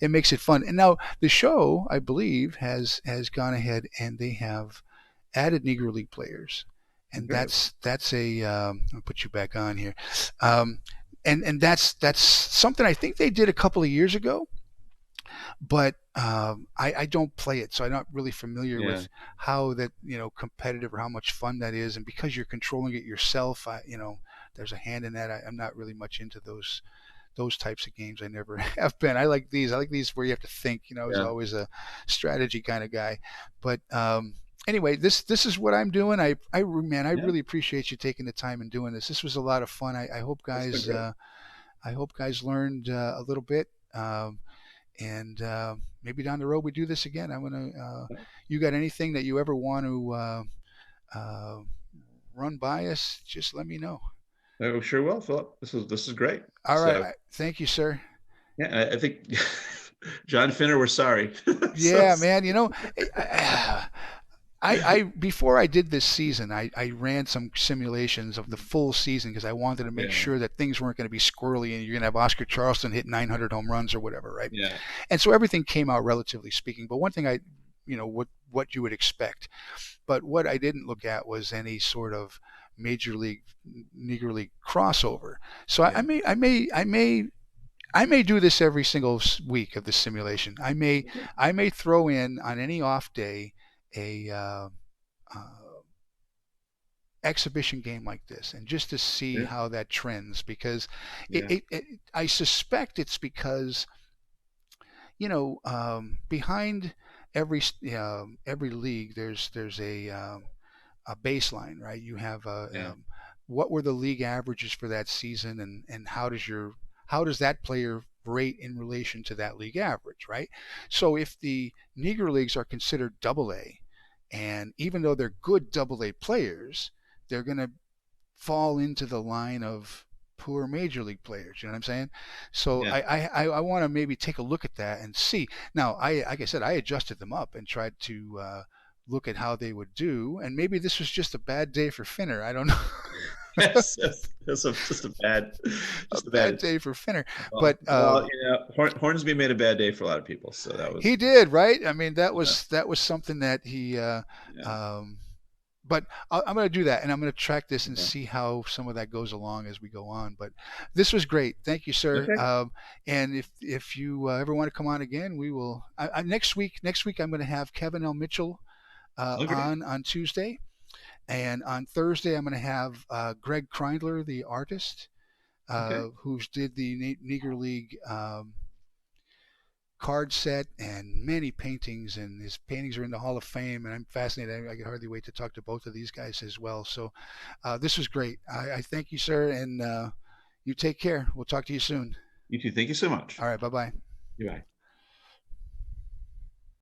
it makes it fun. And now the show, I believe, has gone ahead and they have added Negro League players, and Good. that's a. I'll put you back on here, um, and that's something I think they did a couple of years ago, but I don't play it, so I'm not really familiar Yeah, with how that competitive or how much fun that is. And because you're controlling it yourself, there's a hand in that. I'm not really much into those types of games. I never have been. I like these. I like these where you have to think. I was yeah, always a strategy kind of guy. But anyway, this is what I'm doing. Man, I yeah. really appreciate you taking the time and doing this. This was a lot of fun. I hope That's been guys. great. I hope guys learned a little bit. And maybe down the road we do this again. I'm gonna. You got anything that you ever want to uh, run by us? Just let me know. I sure will, Philip. This is great. All right. So Thank you, sir. yeah, I think John Finner, we're sorry. So, Yeah, man. I before I did this season, I ran some simulations of the full season because I wanted to make yeah, sure that things weren't going to be squirrely and you're going to have Oscar Charleston hit 900 home runs or whatever, right? yeah, And so everything came out relatively speaking. But one thing what you would expect. But what I didn't look at was any sort of major league, Negro League crossover. So yeah. I may do this every single week of the simulation. Okay. I may throw in on any off day a uh, exhibition game like this, and just to see Yeah, how that trends, because yeah, I suspect it's because behind every league there's a baseline, right? You have yeah, what were the league averages for that season, and how does that player rate in relation to that league average, right? So if the Negro leagues are considered double A, and even though they're good double A players, they're going to fall into the line of poor major league players. You know what I'm saying? So yeah. I want to maybe take a look at that and see. Now, like I said, I adjusted them up and tried to look at how they would do. And maybe this was just a bad day for Finner. I don't know. Yes, that's just a bad, A just a bad bad. day for Finner, but Well, Hornsby made a bad day for a lot of people, so that he was, did, right? I mean, yeah, that was something that he. yeah, Um, but I'm going to do that, and I'm going to track this and yeah. see how some of that goes along as we go on. But this was great. Thank you, sir. Okay, And if you ever want to come on again, we will. Next week. Next week, I'm going to have Kevin L. Mitchell okay, on Tuesday, and on Thursday, I'm going to have Greg Kreindler, the artist, okay. who's did the Negro League. Card set and many paintings, and his paintings are in the Hall of Fame, and I'm fascinated. I can hardly wait to talk to both of these guys as well. So this was great. I thank you, sir, and you take care. We'll talk to you soon. You too. Thank you so much. All right, bye bye. Goodbye.